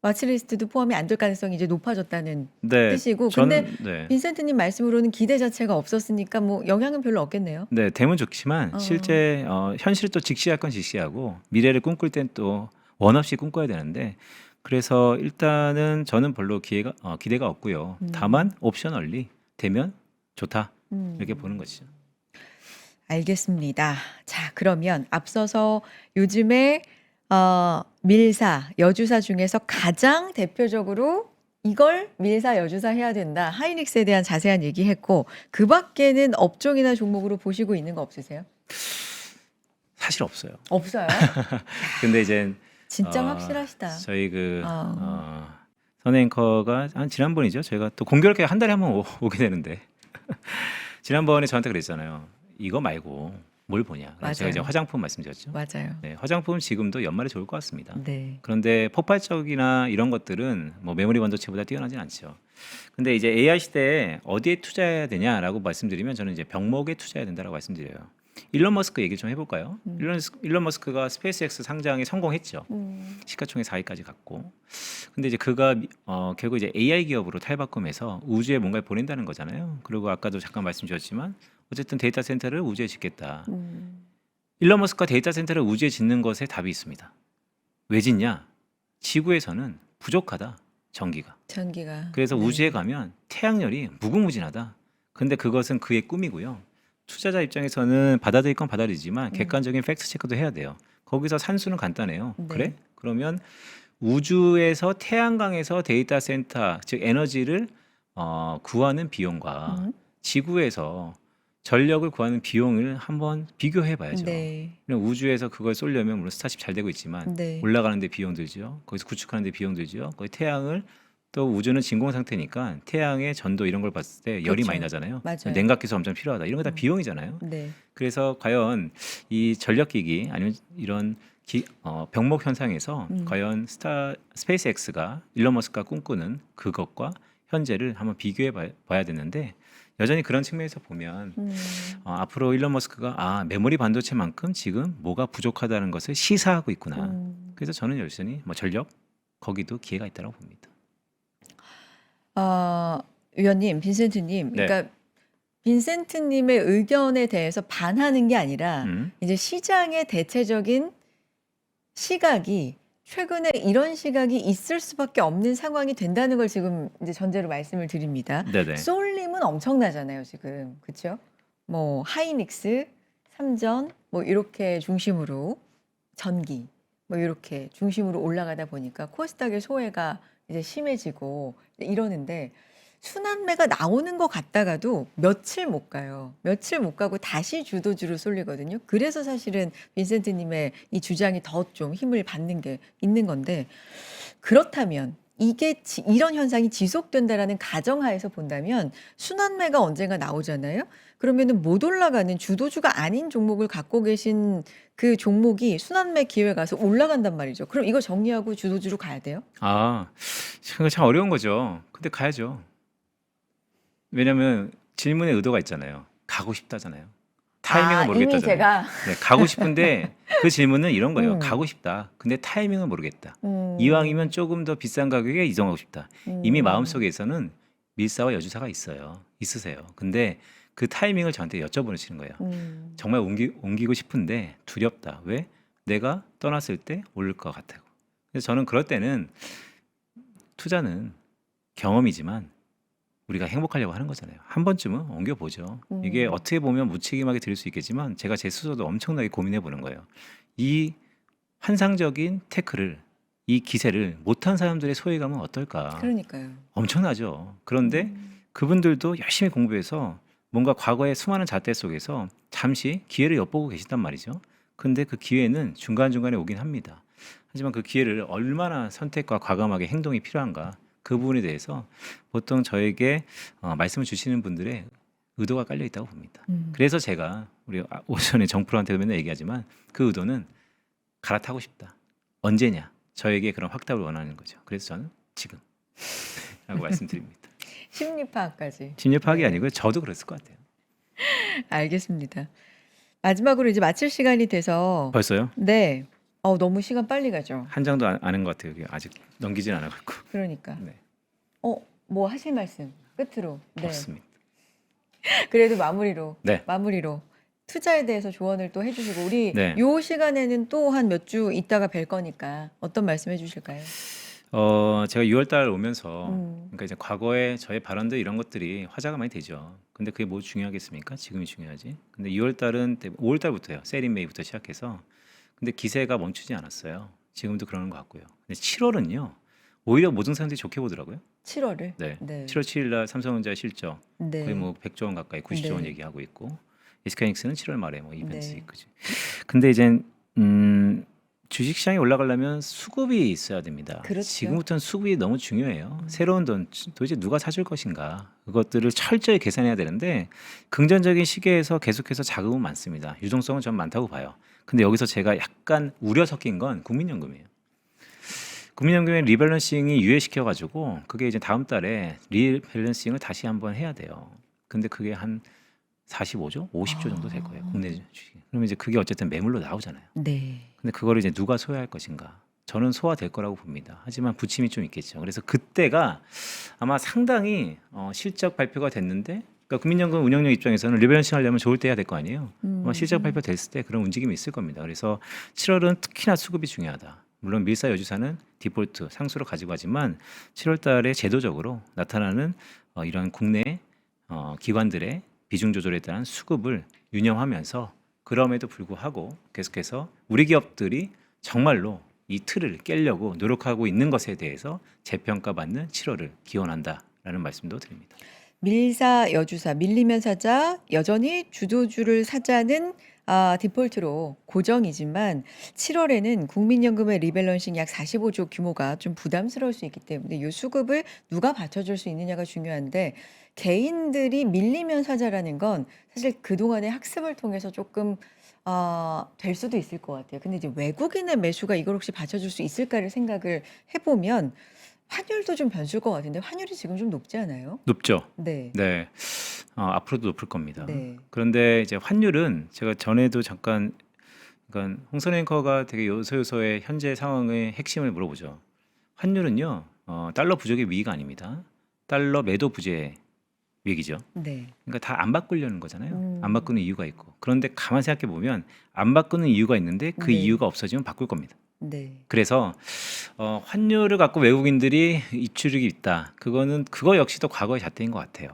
와치리스트도 포함이 안 될 가능성이 이제 높아졌다는 네, 뜻이고 전 근데 네. 빈센트님 말씀으로는 기대 자체가 없었으니까 뭐 영향은 별로 없겠네요. 네, 되면 좋지만 실제 현실을 또 직시할 건 직시하고 미래를 꿈꿀 땐 또 원 없이 꿈꿔야 되는데 그래서 일단은 저는 별로 기대가 없고요. 다만 옵셔널리 되면 좋다 이렇게 보는 것이죠. 알겠습니다. 자, 그러면 앞서서 요즘에 밀사, 여주사 중에서 가장 대표적으로 이걸 밀사, 여주사 해야 된다. 하이닉스에 대한 자세한 얘기했고 그 밖에는 업종이나 종목으로 보시고 있는 거 없으세요? 사실 없어요. 없어요? 근데 이제 진짜 확실하시다. 저희 그 어. 선 앵커가 한 지난번이죠. 저희가 또 공교롭게 한 달에 한 번 오게 되는데 지난번에 저한테 그랬잖아요. 이거 말고 뭘 보냐. 그래서 제가 이제 맞아요. 화장품 말씀드렸죠. 맞아요. 네, 화장품 지금도 연말에 좋을 것 같습니다. 네. 그런데 폭발적이나 이런 것들은 뭐 메모리 반도체보다 뛰어나진 않죠. 근데 이제 AI 시대에 어디에 투자해야 되냐라고 말씀드리면 저는 이제 병목에 투자해야 된다라고 말씀드려요. 일론 머스크 얘기 좀 해볼까요? 일론 머스크가 스페이스X 상장에 성공했죠. 시가총액 4위까지 갔고. 근데 이제 그가 결국 이제 AI 기업으로 탈바꿈해서 우주에 뭔가를 보낸다는 거잖아요. 그리고 아까도 잠깐 말씀드렸지만 어쨌든 데이터 센터를 우주에 짓겠다. 일론 머스크가 데이터 센터를 우주에 짓는 것에 답이 있습니다. 왜 짓냐? 지구에서는 부족하다. 전기가. 그래서 네. 우주에 가면 태양열이 무궁무진하다. 근데 그것은 그의 꿈이고요. 투자자 입장에서는 받아들일 건 받아들이지만 객관적인 팩트 체크도 해야 돼요. 거기서 산수는 간단해요. 네. 그래? 그러면 우주에서 태양광에서 데이터 센터 즉 에너지를 구하는 비용과 지구에서 전력을 구하는 비용을 한번 비교해 봐야죠. 네. 우주에서 그걸 쏘려면 물론 스타쉽 잘 되고 있지만 네. 올라가는데 비용 들죠. 거기서 구축하는데 비용 들죠. 거기 태양을 또 우주는 진공 상태니까 태양의 전도 이런 걸 봤을 때 열이 그렇죠. 많이 나잖아요. 맞아요. 냉각기술 엄청 필요하다. 이런 거 다 비용이잖아요. 네. 그래서 과연 이 전력기기 아니면 이런 병목 현상에서 과연 스페이스X가 일론 머스크가 꿈꾸는 그것과 현재를 한번 비교해 봐야 되는데 여전히 그런 측면에서 보면 앞으로 일론 머스크가 메모리 반도체만큼 지금 뭐가 부족하다는 것을 시사하고 있구나. 그래서 저는 여전히 뭐 전력 거기도 기회가 있다고 봅니다. 위원님, 빈센트님, 네. 그러니까 빈센트님의 의견에 대해서 반하는 게 아니라 이제 시장의 대체적인 시각이 최근에 이런 시각이 있을 수밖에 없는 상황이 된다는 걸 지금 이제 전제로 말씀을 드립니다. 네네. 쏠림은 엄청나잖아요, 지금. 그렇죠? 뭐 하이닉스, 삼전 뭐 이렇게 중심으로 전기 뭐 이렇게 중심으로 올라가다 보니까 코스닥의 소외가 이제 심해지고 이러는데 순환매가 나오는 것 같다가도 며칠 못 가요. 며칠 못 가고 다시 주도주로 쏠리거든요. 그래서 사실은 빈센트님의 이 주장이 더 좀 힘을 받는 게 있는 건데 그렇다면 이게 이런 현상이 지속된다라는 가정하에서 본다면 순환매가 언젠가 나오잖아요. 그러면은 못 올라가는 주도주가 아닌 종목을 갖고 계신 그 종목이 순환매 기회 가서 올라간단 말이죠. 그럼 이거 정리하고 주도주로 가야 돼요? 참 어려운 거죠. 근데 가야죠. 왜냐면 질문의 의도가 있잖아요. 가고 싶다잖아요. 타이밍을 이미 모르겠다잖아요. 제가 네, 가고 싶은데 그 질문은 이런 거예요. 음. 가고 싶다. 근데 타이밍을 모르겠다. 이왕이면 조금 더 비싼 가격에 이동하고 싶다. 이미 마음속에서는 밀사와 여주사가 있으세요. 근데 그 타이밍을 저한테 여쭤보시는 거예요. 정말 옮기고 싶은데 두렵다. 왜? 내가 떠났을 때 오를 것 같아요. 그래서 저는 그럴 때는 투자는 경험이지만 우리가 행복하려고 하는 거잖아요. 한 번쯤은 옮겨보죠. 이게 어떻게 보면 무책임하게 들릴 수 있겠지만 제가 제 스스로도 엄청나게 고민해 보는 거예요. 이 환상적인 테크를 이 기세를 못한 사람들의 소외감은 어떨까? 그러니까요. 엄청나죠. 그런데 그분들도 열심히 공부해서 뭔가 과거의 수많은 잣대 속에서 잠시 기회를 엿보고 계시단 말이죠. 근데 그 기회는 중간중간에 오긴 합니다. 하지만 그 기회를 얼마나 선택과 과감하게 행동이 필요한가 그 부분에 대해서 보통 저에게 말씀을 주시는 분들의 의도가 깔려 있다고 봅니다. 그래서 제가 우리 오전에 정프로한테도 맨날 얘기하지만 그 의도는 갈아타고 싶다. 언제냐? 저에게 그런 확답을 원하는 거죠. 그래서 저는 지금 라고 말씀드립니다. 심리 파악까지. 심리 파악이 네. 아니고요. 저도 그랬을 것 같아요. 알겠습니다. 마지막으로 이제 마칠 시간이 돼서 벌써요? 네. 너무 시간 빨리 가죠. 한 장도 안 한 것 같아요. 이게 아직 넘기진 않아갖고. 그러니까. 네, 뭐 하실 말씀 끝으로. 네. 없습니다. 그래도 마무리로 네. 투자에 대해서 조언을 또 해주시고 우리 네. 요 시간에는 또 한 몇 주 있다가 뵐 거니까 어떤 말씀 해주실까요? 제가 6월달 오면서 음. 그러니까 이제 과거에 저의 발언들 이런 것들이 화제가 많이 되죠. 근데 그게 뭐 중요하겠습니까? 지금이 중요하지. 근데 6월달은 5월달부터요. 세린메이부터 시작해서 근데 기세가 멈추지 않았어요. 지금도 그러는 것 같고요. 근데 7월은요. 오히려 모든 사람들이 좋게 보더라고요. 7월을. 네. 네. 7월 7일 날 삼성전자 실적 네. 거의 뭐 100조 원 가까이 90조 원 네. 얘기하고 있고 SK하이닉스는 7월 말에 뭐 이벤트 네. 그지. 근데 이제 주식 시장이 올라가려면 수급이 있어야 됩니다. 그렇죠. 지금부터는 수급이 너무 중요해요. 새로운 돈 도대체 누가 사줄 것인가 그것들을 철저히 계산해야 되는데 긍정적인 시기에서 계속해서 자금은 많습니다. 유동성은 전 많다고 봐요. 근데 여기서 제가 약간 우려 섞인 건 국민연금이에요. 국민연금의 리밸런싱이 유예시켜가지고 그게 이제 다음 달에 리밸런싱을 다시 한번 해야 돼요. 근데 그게 한 45조, 50조 정도 될 거예요. 국내 주식. 그러면 이제 그게 어쨌든 매물로 나오잖아요. 네. 근데 그거를 이제 누가 소화할 것인가? 저는 소화될 거라고 봅니다. 하지만 부침이 좀 있겠죠. 그래서 그때가 아마 상당히 실적 발표가 됐는데, 그러니까 국민연금 운영력 입장에서는 리밸런싱 하려면 좋을 때 해야 될 거 아니에요. 아마 실적 발표 됐을 때 그런 움직임이 있을 겁니다. 그래서 7월은 특히나 수급이 중요하다. 물론 밀사 여주사는 디폴트 상수로 가지고 가지만 7월 달에 제도적으로 나타나는 이런 국내 기관들의 비중 조절에 대한 수급을 유념하면서 그럼에도 불구하고 계속해서 우리 기업들이 정말로 이 틀을 깨려고 노력하고 있는 것에 대해서 재평가받는 7월을 기원한다라는 말씀도 드립니다. 밀사 여주사 밀리면 사자 여전히 주도주를 사자는 디폴트로 고정이지만 7월에는 국민연금의 리밸런싱 약 45조 규모가 좀 부담스러울 수 있기 때문에 이 수급을 누가 받쳐줄 수 있느냐가 중요한데 개인들이 밀리면 사자라는 건 사실 그동안의 학습을 통해서 조금 될 수도 있을 것 같아요. 근데 이제 외국인의 매수가 이걸 혹시 받쳐줄 수 있을까를 생각을 해보면 환율도 좀 변수일 것 같은데 환율이 지금 좀 높지 않아요? 높죠? 네. 네. 앞으로도 높을 겁니다. 네. 그런데 이제 환율은 제가 전에도 잠깐 그러니까 홍선 앵커가 되게 요소요소의 현재 상황의 핵심을 물어보죠. 환율은요. 달러 부족의 위기가 아닙니다. 달러 매도 부재의 위기죠. 네. 그러니까 다 안 바꾸려는 거잖아요. 안 음. 바꾸는 이유가 있고. 그런데 가만 생각해 보면 안 바꾸는 이유가 있는데 그 네. 이유가 없어지면 바꿀 겁니다. 네. 그래서 환율을 갖고 외국인들이 입출력이 있다. 그거 역시도 과거의 잣대인 것 같아요.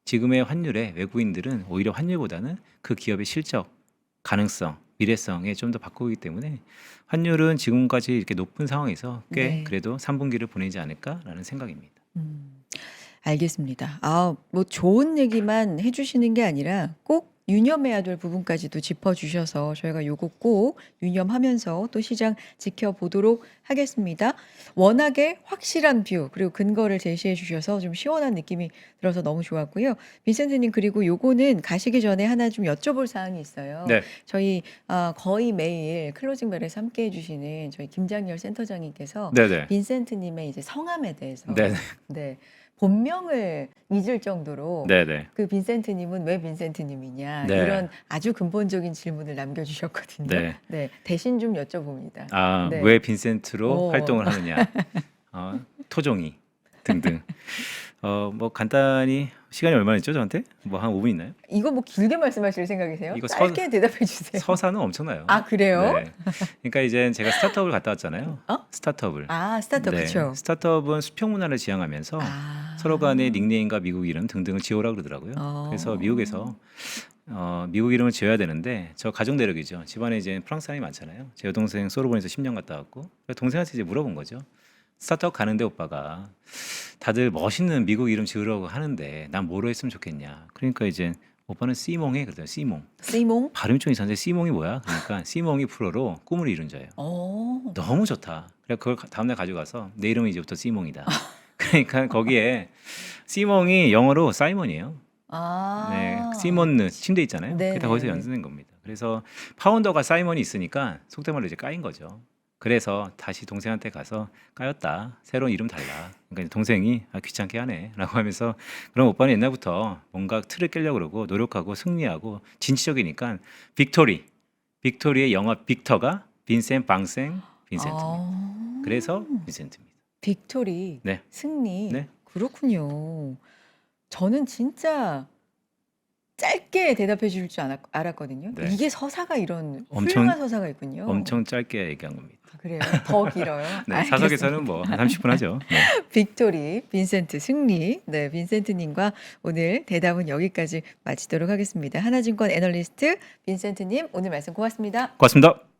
지금의 환율에 외국인들은 오히려 환율보다는 그 기업의 실적, 가능성, 미래성에 좀 더 바꾸기 때문에 환율은 지금까지 이렇게 높은 상황에서 꽤 네. 그래도 3분기를 보내지 않을까라는 생각입니다. 알겠습니다. 뭐 좋은 얘기만 해주시는 게 아니라 꼭 유념해야 될 부분까지도 짚어주셔서 저희가 요거 꼭 유념하면서 또 시장 지켜보도록 하겠습니다. 워낙에 확실한 뷰 그리고 근거를 제시해 주셔서 좀 시원한 느낌이 들어서 너무 좋았고요. 빈센트님 그리고 요거는 가시기 전에 하나 좀 여쭤볼 사항이 있어요. 네, 저희 거의 매일 클로징 벨에서 함께 해주시는 저희 김장열 센터장님께서 네네, 빈센트님의 이제 성함에 대해서 네네, 네, 본명을 잊을 정도로 네네. 그 빈센트님은 왜 빈센트님이냐 네. 이런 아주 근본적인 질문을 남겨주셨거든요. 네. 네, 대신 좀 여쭤봅니다. 네. 왜 빈센트로 오. 활동을 하느냐, 토종이 등등. 뭐 간단히 시간이 얼마나 있죠, 저한테? 뭐 한 5분 있나요? 이거 뭐 길게 말씀하실 생각이세요? 이거 짧게 대답해 주세요. 서사는 엄청나요. 그래요? 네. 그러니까 이제 제가 스타트업을 갔다 왔잖아요. 어? 스타트업을. 스타트업 네. 그렇죠. 스타트업은 수평 문화를 지향하면서 서로 간의 닉네임과 미국 이름 등등을 지어라 그러더라고요. 그래서 미국에서 미국 이름을 지어야 되는데 저 가족 내력이죠. 집안에 이제 프랑스 사람이 많잖아요. 제 여동생 소르본에서 10년 갔다 왔고 동생한테 이제 물어본 거죠. 스타트업 가는데 오빠가 다들 멋있는 미국 이름 지으라고 하는데 난 뭐로 했으면 좋겠냐. 그러니까 이제 오빠는 씨몽해 그러더라고요. 씨몽. 씨몽? 발음이 좀 이상한데 씨몽이 뭐야? 그러니까 씨몽이 프로로 꿈을 이룬 자예요. 너무 좋다. 그래 그걸 다음날 가져가서 내 이름은 이제부터 씨몽이다. 그러니까 거기에 씨몽이 영어로 사이먼이에요. 네, 시몬느 침대 있잖아요. 그게 다 거기서 연습된 겁니다. 그래서 파운더가 사이먼이 있으니까 속된 말로 이제 까인 거죠. 그래서 다시 동생한테 가서 까였다. 새로운 이름 달라. 그러니까 동생이 귀찮게 하네라고 하면서 그럼 오빠는 옛날부터 뭔가 틀을 깨려고 그러고 노력하고 승리하고 진취적이니까 빅토리의 영어 빅터가 빈센 방생 빈센트입니다. 아. 그래서 빈센트입니다. 빅토리, 네. 승리. 네. 그렇군요. 저는 진짜 짧게 대답해 줄 줄 알았거든요. 네. 이게 서사가 이런 엄청- 훌륭한 서사가 있군요. 엄청 짧게 얘기한 겁니다. 아, 그래요? 더 길어요? 네, 사석에서는 뭐 한 30분 하죠. 네. 빅토리, 빈센트, 승리. 네, 빈센트님과 오늘 대답은 여기까지 마치도록 하겠습니다. 하나증권 애널리스트 빈센트님, 오늘 말씀 고맙습니다. 고맙습니다.